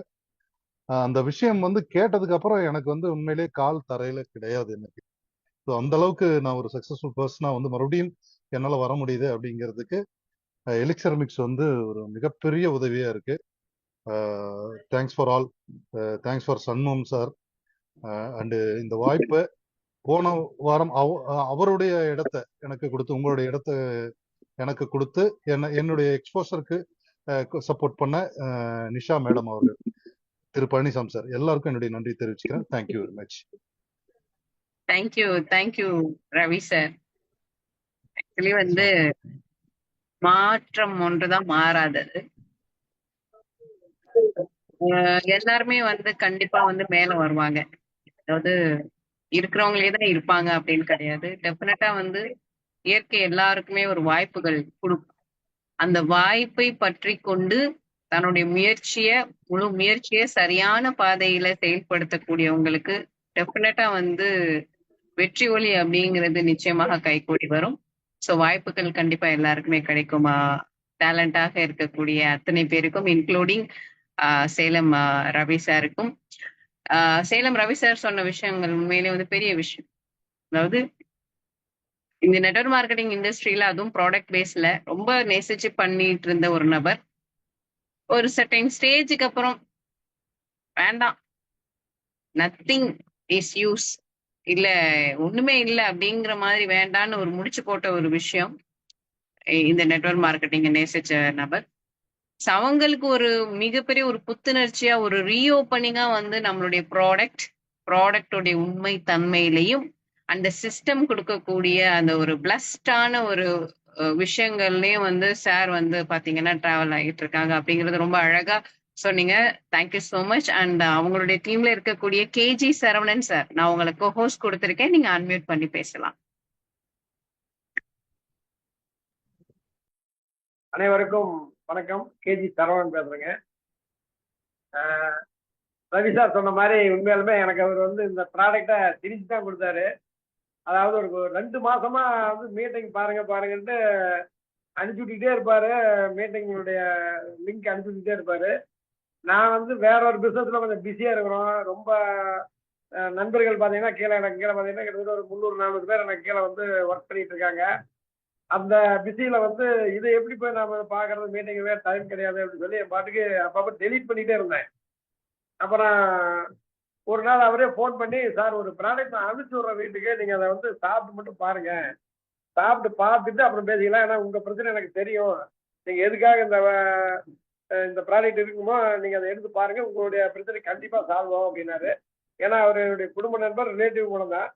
அந்த விஷயம் வந்து கேட்டதுக்கு அப்புறம் எனக்கு வந்து உண்மையிலேயே கால் தரையில கிடையாது எனக்கு. ஸோ அந்த அளவுக்கு நான் ஒரு சக்சஸ்ஃபுல் பர்சனா வந்து மறுபடியும் என்னால வர முடியுது அப்படிங்கிறதுக்கு எலிக்சர் மிக்ஸ் வந்து ஒரு மிகப்பெரிய உதவியா இருக்கு. Thanks for all. Thanks for Shanmugam sir. And இந்த வாய்ப்பை போன வாரம் அவருடைய இடத்தை எனக்கு கொடுத்து, உங்களுடைய இடத்தை எனக்கு கொடுத்து என்னுடைய எக்ஸ்போசருக்கு சப்போர்ட் பண்ண நிஷா மேடம் அவர்கள், திரு பழனிசாமி சார், எல்லாருக்கும் என்னுடைய நன்றி தெரிவிச்சுக்கிறேன். Thank you very much. Thank you Ravi sir. Actually வந்து மாற்றம் ஒன்றுதான் மாறாதது. எல்லாருமே வந்து கண்டிப்பா வந்து மேல வருவாங்க. அதாவது இருக்கிறவங்களே தான் இருப்பாங்க அப்படின்னு கிடையாது. டெஃபினட்டா வந்து இயற்கை எல்லாருக்குமே ஒரு வாய்ப்புகள் கொடுக்கும். அந்த வாய்ப்பை பற்றி கொண்டு தன்னுடைய முழு முயற்சியை சரியான பாதையில செயல்படுத்தக்கூடியவங்களுக்கு டெஃபினட்டா வந்து வெற்றி ஒளி அப்படிங்கிறது நிச்சயமாக கைகூடி வரும். ஸோ வாய்ப்புகள் கண்டிப்பா எல்லாருக்குமே கிடைக்குமா. டேலண்டாக இருக்கக்கூடிய அத்தனை பேருக்கும், இன்க்ளூடிங் சேலம் ரவி சாருக்கும். சேலம் ரவி சார் சொன்ன விஷயங்கள் உண்மையிலே வந்து பெரிய விஷயம். அதாவது இந்த நெட்வொர்க் மார்க்கெட்டிங் இண்டஸ்ட்ரியில, அதுவும் ப்ராடக்ட் பேஸ்ல ரொம்ப நேசிச்சு பண்ணிட்டு இருந்த ஒரு நபர் ஒரு சர்டைன் ஸ்டேஜுக்கு அப்புறம் வேண்டாம், நத்திங் இஸ் யூஸ், இல்ல ஒண்ணுமே இல்லை அப்படிங்கிற மாதிரி வேண்டான்னு ஒரு முடிச்சு போட்ட ஒரு விஷயம் இந்த நெட்வொர்க் மார்க்கெட்டிங் நேசிச்ச நபர். அவங்களுக்கு ஒரு மிகப்பெரிய ஒரு புத்துணர்ச்சியா, ஒரு ரீஓப்பனிங்கா வந்து நம்மளுடைய ப்ராடக்டோடைய உண்மை தன்மையிலையும் அந்த சிஸ்டம் கொடுக்கக்கூடிய அந்த ஒரு பிளஸ்டான ஒரு விஷயங்கள்லயும் வந்து சார் வந்து பாத்தீங்கன்னா டிராவல் ஆகிட்டு இருக்காங்க அப்படிங்கிறது ரொம்ப அழகா சொன்னீங்க. Thank you so much. அண்ட் அவங்களுடைய டீம்ல இருக்கக்கூடிய கேஜி சரவணன் சார், நான் உங்களுக்கு ஹோஸ்ட் கொடுத்திருக்கேன், நீங்க அன்மியூட் பண்ணி பேசலாம். அனைவருக்கும் வணக்கம். கேஜி சரவணன் பேசுறேங்க. ரவி சார் சொன்ன மாதிரி உண்மையாலுமே எனக்கு அவர் வந்து இந்த ப்ராடக்டை திரிச்சு தான் கொடுத்தாரு. அதாவது ஒரு 2 மாசமா வந்து மீட்டிங் பாருங்கன்ட்டு அனுப்பிச்சுட்டே இருப்பாரு. மீட்டிங்களுடைய லிங்க் அனுப்பிச்சுட்டே இருப்பாரு. நான் வந்து வேற ஒரு பிசினஸ்ல கொஞ்சம் பிஸியா இருக்கிறோம். ரொம்ப நண்பர்கள் பாத்தீங்கன்னா எனக்கு கீழே பாத்தீங்கன்னா கிட்டத்தட்ட ஒரு 300-400 பேர் எனக்கு கீழே வந்து ஒர்க் பண்ணிட்டு இருக்காங்க. அந்த பிஸியில வந்து இதை எப்படி போய் நாம பாக்குறது, மீட்டிங் வேற டைம் கிடையாது அப்படின்னு சொல்லி என் பாட்டுக்கு அப்பப்ப டெலீட் பண்ணிட்டே இருந்தேன். அப்புறம் ஒரு நாள் அவரே போன் பண்ணி, சார் ஒரு ப்ராடக்ட் நான் அனுப்பிச்சு விடுறேன் வீட்டுக்கு, நீங்க அதை வந்து சாப்பிட்டு மட்டும் பாருங்க, சாப்பிட்டு பார்த்துட்டு அப்புறம் பேசிக்கலாம், ஏன்னா உங்க பிரச்சனை எனக்கு தெரியும், நீங்க எதுக்காக இந்த ப்ராடக்ட் இருக்குமோ நீங்க அதை எடுத்து பாருங்க, உங்களுடைய பிரச்சனை கண்டிப்பா சால்வ் ஆகும் அப்படின்னாரு. ஏன்னா அவருடைய குடும்ப நண்பர், ரிலேட்டிவ் மூலம் தான்.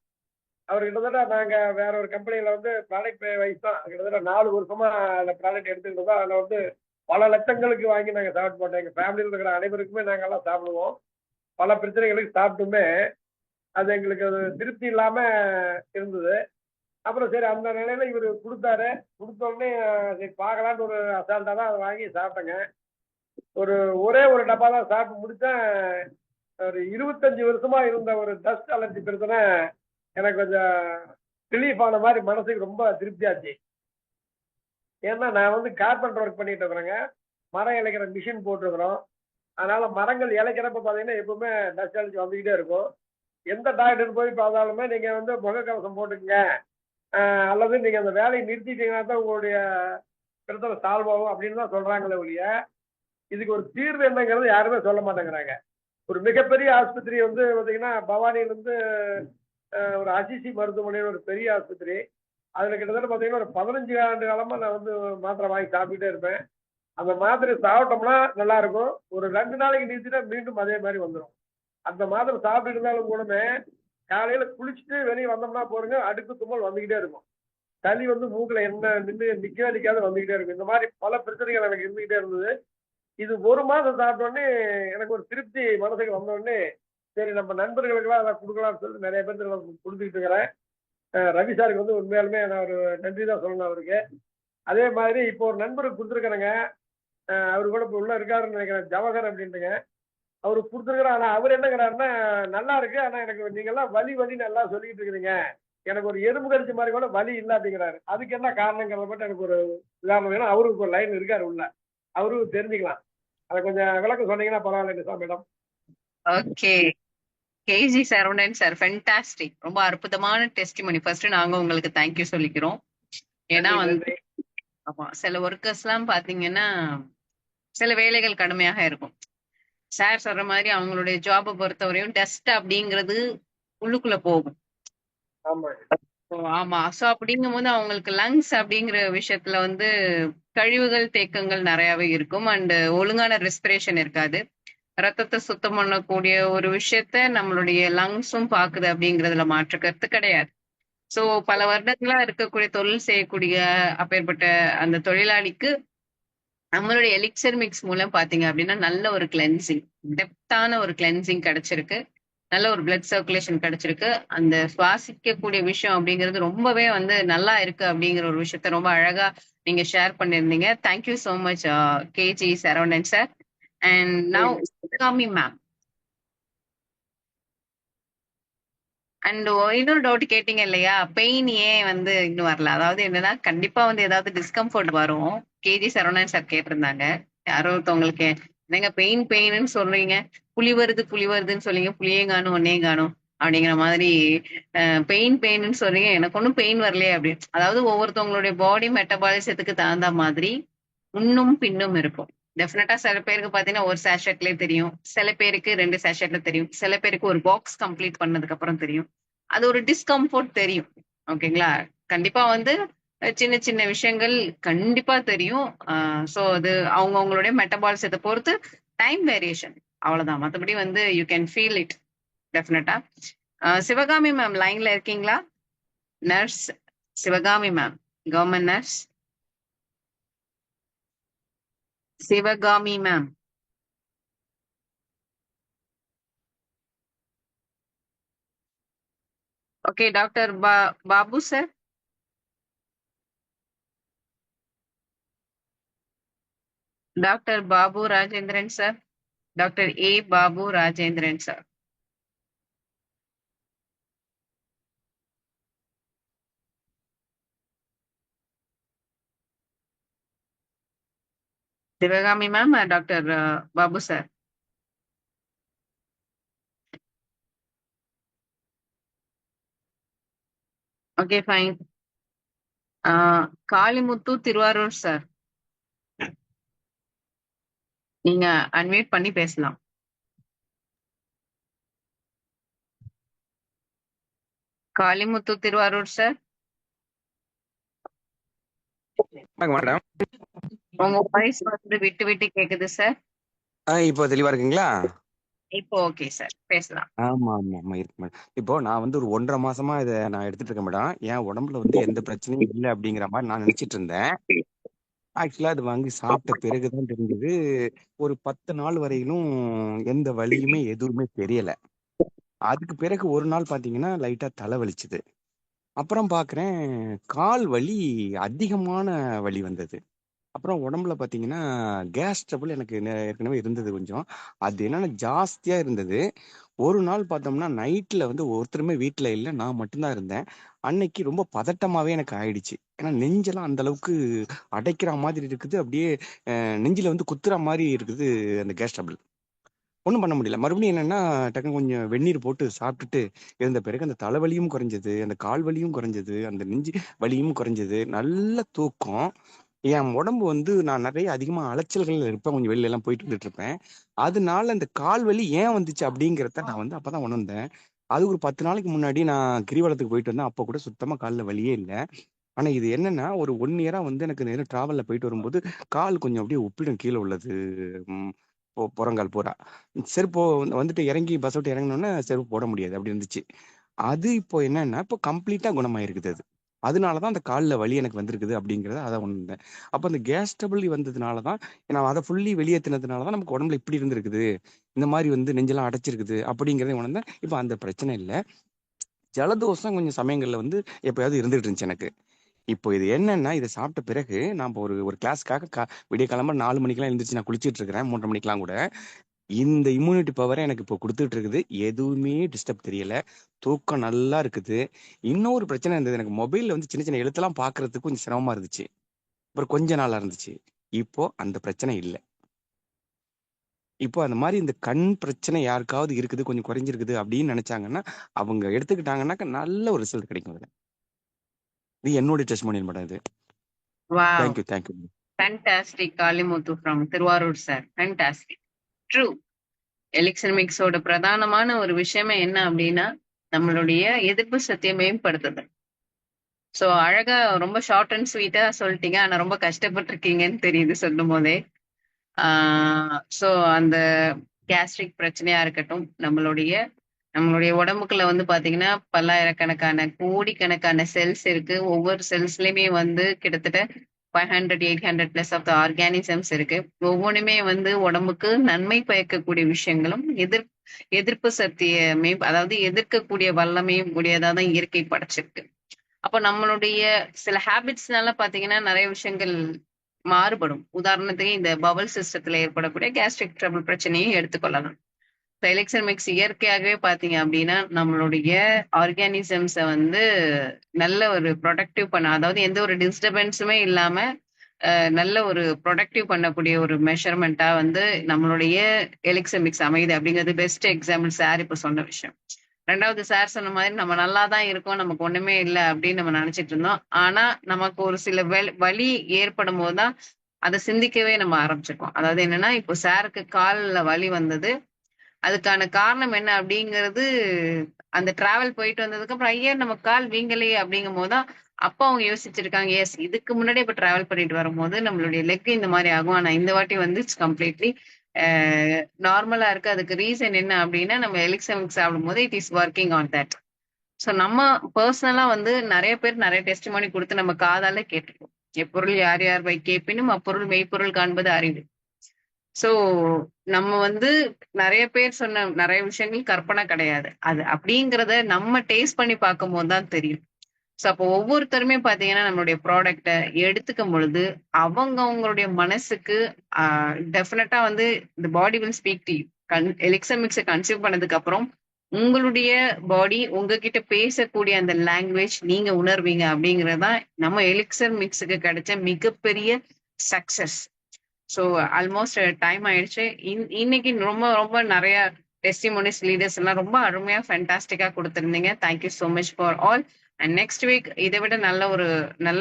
அவர் கிட்டத்தட்ட நாங்க வேற ஒரு கம்பெனியில வந்து ப்ராடக்ட் வைஸ் தான் கிட்டத்தட்ட 4 வருஷமா அந்த ப்ராடக்ட் எடுத்துக்கிட்டு இருந்தோம். அதில் வந்து பல லட்சங்களுக்கு வாங்கி நாங்கள் சாப்பிட்டு போட்டோம். எங்கள் ஃபேமிலியில் இருக்கிற அனைவருக்குமே நாங்கள் எல்லாம் சாப்பிடுவோம். பல பிரச்சனைகளுக்கு சாப்பிட்டுமே அது எங்களுக்கு அது திருப்தி இல்லாம இருந்தது. அப்புறம் சரி அந்த நிலையில இவர் கொடுத்தாரு. கொடுத்த உடனே சரி பார்க்கலான்னு ஒரு அசால்ட்டா தான் அதை வாங்கி சாப்பிட்டேங்க. ஒரே ஒரு டப்பா தான் சாப்பிட்டு முடிச்சேன். ஒரு 25 வருஷமா இருந்த ஒரு டஸ்ட் அலர்ஜி பிரச்சனை எனக்கு கொஞ்சம் ரிலீஃப் ஆன மாதிரி மனசுக்கு ரொம்ப திருப்தியாச்சு. ஏன்னா நான் வந்து கார்பெண்டர் ஒர்க் பண்ணிட்டு இருக்கிறேங்க. மரம் இழைக்கிற மிஷின் போட்டிருக்கிறோம். அதனால மரங்கள் இழைக்கிறப்ப பார்த்தீங்கன்னா எப்பவுமே டஸ்ட் அலர்ஜி வந்துக்கிட்டே இருக்கும். எந்த டாக்டர் போய் பார்த்தாலுமே நீங்க வந்து முகக்கவசம் போட்டுக்கங்க, அல்லது நீங்க அந்த வேலையை நிறுத்திட்டீங்கன்னா தான் உங்களுடைய பிரச்சனை சால்வ் ஆகும் அப்படின்னு தான் சொல்றாங்களே ஒழிய இதுக்கு ஒரு தீர்வு என்னங்கிறது யாருமே சொல்ல மாட்டேங்கிறாங்க. ஒரு மிகப்பெரிய ஆஸ்பத்திரி வந்து பார்த்தீங்கன்னா பவானியிலிருந்து ஒரு அசிசி மருத்துவமனை ஒரு பெரிய ஆஸ்பத்திரி. அதுல கிட்டத்தட்ட பார்த்தீங்கன்னா ஒரு 15 ஆண்டு காலமா நான் வந்து மாத்திரை வாங்கி சாப்பிட்டுட்டே இருப்பேன். அந்த மாத்திரை சாப்பிட்டோம்னா நல்லா இருக்கும். ஒரு 2 நாளைக்கு நிறுத்திட்டா மீண்டும் அதே மாதிரி வந்துடும். அந்த மாத்திரை சாப்பிட்டு இருந்தாலும் கூடமே காலையில குளிச்சுட்டு வெளியே வந்தோம்னா போறங்க அடுக்கு தும்மல் வந்துகிட்டே இருக்கும். சளி வந்து மூக்குல என்ன நிக்கவே நிக்காத வந்துகிட்டே இருக்கும். இந்த மாதிரி பல பிரச்சனைகள் எனக்கு இருந்துகிட்டே இருந்தது. இது 1 மாசம் சாப்பிட்ட உடனே எனக்கு ஒரு திருப்தி மனசுக்கு வந்த உடனே சரி நம்ம நண்பர்களுக்கெல்லாம் அதை கொடுக்கலாம்னு சொல்லிட்டு நிறைய பேருக்கு நான் கொடுத்துக்கிட்டு இருக்கிறேன். ரவி சாருக்கு வந்து உண்மையாலுமே நான் ஒரு நன்றி தான் சொல்லணும் அவருக்கு. அதே மாதிரி இப்போ ஒரு நண்பருக்கு கொடுத்துருக்கிறேங்க. அவரு கூட இப்போ உள்ள இருக்காருன்னு நினைக்கிறேன், ஜவஹர் அப்படின்ட்டுங்க. அவருக்கு கொடுத்துருக்குறேன். ஆனா அவர் என்னங்கிறாருன்னா நல்லா இருக்கு, ஆனா எனக்கு நீங்க எல்லாம் வலி வலி நல்லா சொல்லிட்டு இருக்கிறீங்க, எனக்கு ஒரு எறும்பு கடிச்ச மாதிரி கூட வலி இல்லை அப்படிங்கிறாரு. அதுக்கு என்ன காரணங்கிறத மட்டும் எனக்கு ஒரு உதாரணம் வேணும். அவருக்கு ஒரு லைன் இருக்காரு உள்ள, அவரும் தெரிஞ்சுக்கலாம். அதை கொஞ்சம் விளக்கம் சொன்னீங்கன்னா பரவாயில்ல madam. Okay. KG Saravanan sir, fantastic. ரொம்ப அற்புதமான டெஸ்டிமோனி. ஃபர்ஸ்ட் நாங்க உங்களுக்கு தேங்க்யூ சொல்லிக்கிறோம். ஏன்னா வந்து ஆமா, சில ஒர்க்கர்ஸ்லாம் பாத்தீங்கன்னா சில வேலைகள் கடுமையாக இருக்கும். சார் சொல்ற மாதிரி அவங்களுடைய ஜாபை பொறுத்தவரையும் டஸ்ட் அப்படிங்கிறது உள்ளுக்குள்ள போகும். ஆமா. சோ அப்படிங்கும்போது அவங்களுக்கு லங்ஸ் அப்படிங்கிற விஷயத்துல வந்து கழிவுகள் தேக்கங்கள் நிறையவே இருக்கும். அண்ட் ஒழுங்கான ரெஸ்பிரேஷன் இருக்காது. ரத்தத்தை சுத்தம் பண்ணக்கூடிய ஒரு விஷயத்த நம்மளுடைய லங்ஸும் பாக்குது அப்படிங்கறதுல மாற்று கருத்து கிடையாது. சோ பல வருடங்களா இருக்கக்கூடிய தொழில் செய்யக்கூடிய அப்பேற்பட்ட அந்த தொழிலாளிக்கு நம்மளுடைய எலிக்சர் மிக்ஸ் மூலம் பாத்தீங்க அப்படின்னா நல்ல ஒரு கிளென்சிங், டெப்தான ஒரு கிளென்சிங் கிடைச்சிருக்கு. நல்ல ஒரு பிளட் சர்க்குலேஷன் கிடைச்சிருக்கு. அந்த சுவாசிக்கக்கூடிய விஷயம் அப்படிங்கிறது ரொம்பவே வந்து நல்லா இருக்கு அப்படிங்கிற ஒரு விஷயத்த ரொம்ப அழகா நீங்க ஷேர் பண்ணிருந்தீங்க. Thank you so much KG Saravanan sir. And now Sivakami ma'am. And இன்னொரு டவுட் கேட்டீங்க இல்லையா, பெயின் ஏன் வந்து இன்னும் வரல? அதாவது என்னன்னா கண்டிப்பா வந்து ஏதாவது டிஸ்கம்ஃபர்ட் வரும். கேஜி சரவணன் சார் கேட்டிருந்தாங்க. யாரோ ஒருத்தவங்களுக்கு என்னங்க பெயின் பெயின்னு சொல்றீங்க, புலி வருதுன்னு சொல்றீங்க, புளியும் காணும் ஒன்னையும் காணும் அப்படிங்கிற மாதிரி பெயின் பெயின்னு சொல்றீங்க, எனக்கு ஒன்றும் பெயின் வரலையே அப்படின்னு. அதாவது ஒவ்வொருத்தவங்களுடைய பாடி மெட்டபாலிசத்துக்கு தகுந்த மாதிரி முன்னும் பின்னும் இருக்கும். டெஃபினட்டா சில பேருக்கு பாத்தீங்கன்னா ஒரு சேஷட்லயே தெரியும், சில பேருக்கு 2 சேஷட்ல தெரியும், சில பேருக்கு ஒரு பாக்ஸ் கம்ப்ளீட் பண்ணதுக்கு அப்புறம் தெரியும். அது ஒரு டிஸ்கம்ஃபோர்ட் தெரியும். ஓகேங்களா? கண்டிப்பா வந்து சின்ன சின்ன விஷயங்கள் கண்டிப்பா தெரியும். சோ அது அவங்களுடைய மெட்டபாலிசத்தை பொறுத்து டைம் வேரியேஷன், அவ்வளவுதான். மற்றபடி வந்து யூ கேன் ஃபீல் இட் டெஃபினட்டா. சிவகாமி மேம் லைன்ல இருக்கீங்களா? Nurse Sivakami ma'am, government nurse Sivakami ma'am. Okay, doctor Babu sir. Doctor Babu Rajendran sir. Doctor A Babu Rajendran sir. Sivakami ma'am, doctor Babu sir. Okay fine. Kalimuthu Tiruvarur sir, நீங்க அன்மியூட் பண்ணி பேசலாம். காளிமுத்து திருவாரூர் சார், மேடம் உங்க வாய்ஸ் வந்து விட்டு விட்டு கேக்குது சார். இப்போ தெளிவா இருக்குங்களா? இப்போ ஓகே சார், பேசலாம். ஆமா ஆமா ஆமா இருக்கு மேடம். இப்போ நான் வந்து ஒரு 1.5 மாசமா இதை நான் எடுத்துட்டு இருக்கேன் மேடம். என் உடம்புல வந்து எந்த பிரச்சனையும் இல்லை அப்படிங்கிற மாதிரி நான் நினைச்சிட்டு இருந்தேன். ஆக்சுவலா அது வாங்கி சாப்பிட்ட பிறகுதான் தெரிஞ்சது, ஒரு 10 நாள் வரையிலும் எந்த வலியுமே எதுவுமே தெரியல. அதுக்கு பிறகு ஒரு நாள் பாத்தீங்கன்னா லைட்டா தலை வலிச்சுது. அப்புறம் பாக்குறேன் கால் வலி அதிகமான வலி வந்தது. அப்புறம் உடம்புல பார்த்தீங்கன்னா, கேஸ் ட்ரபிள் எனக்கு ஏற்கனவே இருந்தது கொஞ்சம். அது என்னன்னா ஜாஸ்தியா இருந்தது. ஒரு நாள் பார்த்தோம்னா, நைட்ல வந்து ஒருத்தருமே வீட்ல இல்ல. நான் மட்டும் தான் இருந்தேன். அன்னைக்கு ரொம்ப பதட்டமாவே எனக்கு ஆயிடுச்சு. ஏன்னா நெஞ்செல்லாம் அந்த அளவுக்கு அடைக்கிற மாதிரி இருக்குது. அப்படியே நெஞ்சில வந்து குத்துற மாரி இருக்குது அந்த கேஸ் ட்ரபிள். ஒண்ணும் பண்ண முடியல. மறுபடியும் என்னன்னா, டக்குனு கொஞ்சம் வெந்நீர் போட்டு சாப்பிட்டுட்டு இருந்த பிறகு அந்த தலைவலியும் குறைஞ்சது, அந்த கால் வலியும் குறைஞ்சது, அந்த நெஞ்சு வலியும் குறைஞ்சது. நல்ல தூக்கம். என் உடம்பு வந்து நான் நெறைய அதிகமா அலைச்சல்கள்ல இருப்பேன். கொஞ்சம் வெளில எல்லாம் போயிட்டு வந்துட்டு இருப்பேன். அதனால அந்த கால் வலி ஏன் வந்துச்சு அப்படிங்கிறத நான் வந்து அப்பதான் உணர்ந்தேன். அது ஒரு 10 நாளைக்கு முன்னாடி நான் கிரிவலத்துக்கு போயிட்டு வந்தேன். அப்ப கூட சுத்தமா கால்ல வலியே இல்ல. ஆனா இது என்னன்னா, ஒரு 1 இயரா வந்து எனக்கு நேரம் டிராவல்ல போயிட்டு வரும்போது, கால் கொஞ்சம் அப்படியே உப்பிடும் கீழ உள்ளது. ம். புறங்கால் பூரா. செருப்பு வந்துட்டு இறங்கி பஸ் விட்டு இறங்குனோனே செருப்பு போட முடியாது. அப்படி இருந்துச்சு. அது இப்போ என்னன்னா, இப்போ கம்ப்ளீட்டா குணமாயிருக்குது அது. அதனால தான் அந்த கால்ல வலி எனக்கு வந்திருக்குது அப்படிங்கிறத அதான் உணர்ந்தேன். அப்ப அந்த கேஸ் ட்ரபிள் வந்ததுனால தான் நான் அத ஃபுல்லி வெளியேத்துனதுனால தான் நமக்கு உடம்புல இப்படி இருந்திருக்குது. இந்த மாரி வந்து நெஞ்செல்லாம் அடைச்சிருக்குது அப்படிங்கிறத உணர்ந்தேன். இப்ப அந்த பிரச்சனை இல்ல. ஜலதோஷம் கொஞ்சம் சமயங்கள்ல வந்து எப்பயாவது இருந்துட்டு இருந்துச்சு எனக்கு. இப்போ இது என்னன்னா, இத சாப்பிட்ட பிறகு நான் இப்போ ஒரு ஒரு கிளாஸ்க்காக விடிய காலம்பற 4 மணிக்கெல்லாம் எழுந்திரிச்சு நான் குளிச்சிட்டு இருக்கிறேன். 3:30 மணிக்கெல்லாம் கூட. இந்த இம்யூனிட்டி பவர எனக்கு இப்போ குடுத்துட்டு இருக்குது. எதுவுமே டிஸ்டர்ப் தெரியல. தூக்கம் நல்லா இருக்குது. இன்னொரு பிரச்சனை இருந்தது. எனக்கு மொபைல்ல வந்து சின்ன சின்ன எழுத்தெல்லாம் பார்க்கறதுக்கு கொஞ்சம் சிரமமா இருந்துச்சு. அப்புறம் கொஞ்ச நாளா இருந்துச்சு. இப்போ அந்த பிரச்சனை இல்ல. இப்போ அந்த மாரி இந்த கண் பிரச்சனை யாருக்காவது இருக்குது, கொஞ்சம் குறைஞ்சிருக்குது அப்படின்னு நெனைச்சாங்கன்னா, அவங்க எடுத்துக்கிட்டாங்கன்னாக்க நல்ல ஒரு ரிசல்ட் கிடைக்கும் அதுல. இது என்னுடைய டெஸ்டிமோனியல் மேடம் இது. Wow! Thank you, thank you. Fantastic Kalimuthu from Thiruvarur sir. Fantastic. True. Elixir மிக்ஸோட பிரதானமான ஒரு விஷயமே என்ன அப்படின்னா, நம்மளுடைய எதிர்ப்பு சக்தியை மேம்படுத்துது. ஸோ அழகா ரொம்ப ஷார்ட் அண்ட் ஸ்வீட்டா சொல்லிட்டீங்க. ஆனா ரொம்ப கஷ்டப்பட்டுருக்கீங்கன்னு தெரியுது சொல்லும்போதே. ஸோ அந்த கேஸ்ட்ரிக் பிரச்சனையா இருக்கட்டும், நம்மளுடைய உடம்புக்குள்ள வந்து பாத்தீங்கன்னா, பல்லாயிரக்கணக்கான, கோடிக்கணக்கான செல்ஸ் இருக்கு. ஒவ்வொரு செல்ஸ்லயுமே வந்து கிட்டத்தட்ட 500, 800 பிளஸ் ஆஃப் த ஆர்கானிசம்ஸ் இருக்கு. ஒவ்வொன்னுமே வந்து உடம்புக்கு நன்மை பயக்கக்கூடிய விஷயங்களும், எதிர்ப்பு சக்திய அதாவது எதிர்க்கக்கூடிய வல்லமையும் உடையதா தான் இயற்கை படைச்சிருக்கு. அப்ப நம்மளுடைய சில ஹேபிட்ஸ்னால பாத்தீங்கன்னா, நெறைய விஷயங்கள் மாறுபடும். உதாரணத்துக்கு இந்த பவல் சிஸ்டத்துல ஏற்படக்கூடிய கேஸ்ட்ரிக் ட்ரபிள் பிரச்சனையை எடுத்துக்கொள்ளலாம். எலிக்சர் மிக்ஸ் இயற்கையாகவே பாத்தீங்க அப்படின்னா, நம்மளுடைய ஆர்கானிசம்ஸ வந்து நல்ல ஒரு ப்ரொடக்டிவ் அதாவது எந்த ஒரு டிஸ்டர்பன்ஸுமே இல்லாம, நல்ல ஒரு ப்ரொடக்டிவ் பண்ணக்கூடிய ஒரு மெஷர்மென்ட்டா வந்து நம்மளுடைய எலிக்சர் மிக்ஸ் அமையுது அப்படிங்கிறது பெஸ்ட் எக்ஸாம்பிள் சார் இப்ப சொன்ன விஷயம். 2வது சார் சொன்ன மாதிரி நம்ம நல்லா தான் இருக்கோம், நமக்கு ஒண்ணுமே இல்ல அப்படின்னு நம்ம நினைச்சிட்டு இருந்தோம். ஆனா, நமக்கு ஒரு சில வலி ஏற்படும்போது தான் அத சிந்திக்கவே நம்ம ஆரம்பிச்சிருக்கோம். அதாவது என்னன்னா, இப்போ சாருக்கு கால்ல வலி வந்தது. அதுக்கான காரணம் என்ன அப்படிங்கிறது, அந்த டிராவல் போயிட்டு வந்ததுக்கு அப்புறம், ஐய! நம்ம கால் வீங்கலையே அப்படிங்கும்போது தான், அப்ப அவங்க யோசிச்சிருக்காங்க. எஸ், இதுக்கு முன்னாடி இப்ப டிராவல் பண்ணிட்டு வரும்போது நம்மளுடைய லெக் இந்த மாரி ஆகும். ஆனா இந்த வாட்டி வந்து இட்ஸ் கம்ப்ளீட்லி அ நார்மலா இருக்கு. அதுக்கு ரீசன் என்ன அப்படின்னா, நம்ம எலிக்சமிக் சாப்பிடும்போது it is working on that. So நம்ம பெர்சனலா வந்து நெறைய பேர் நெறைய டெஸ்டிமோனி குடுத்து நம்ம காதால கேட்டுருக்கோம். எப்பொருள் யார் யார் கேட்பினும் அப்பொருள் மெய்ப்பொருள் காண்பது அறிவு. சோ, நம்ம வந்து நெறைய பேர் சொன்ன நெறைய விஷயங்கள் கற்பனை கிடையாது. அது அப்படிங்கிறத நம்ம டேஸ்ட் பண்ணி பார்க்கும்போது தான் தெரியும். சோ, அப்போ ஒவ்வொருத்தருமே பார்த்தீங்கன்னா, நம்மளுடைய ப்ராடக்ட்ட எடுத்துக்கும் பொழுது, அவங்களுடைய மனசுக்கு அ டெஃபினட்டா வந்து the body will speak to you. Elixir மிக்ஸ கன்சியூம் பண்ணதுக்கு அப்புறம், உங்களுடைய பாடி உங்ககிட்ட பேசக்கூடிய அந்த லாங்குவேஜ் நீங்க உணர்வீங்க அப்படிங்கிறது தான் நம்ம எலிக்சர் மிக்ஸுக்கு கிடைச்ச மிகப்பெரிய சக்சஸ். ஸோ ஆல்மோஸ்ட் டைம் ஆயிடுச்சு. இன்னைக்கு ரொம்ப ரொம்ப நிறைய டெஸ்டிமோனிஸ் லீடர்ஸ் எல்லாம் ரொம்ப அருமையா ஃபேண்டாஸ்டிக்கா கொடுத்திருந்தீங்க. Thank you so much for all. And next week இதை விட நல்ல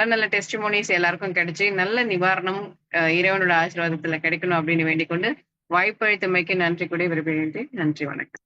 நல்ல டெஸ்டிமோனிஸ் எல்லாருக்கும் கிடைச்சு நல்ல நிவாரணம் இறைவனோட ஆசீர்வாதத்துல கிடைக்கணும் அப்படின்னு வேண்டிக் கொண்டு வாய்ப்பளித்தமைக்கு நன்றி கூட விரும்புகின்றேன். நன்றி, வணக்கம்.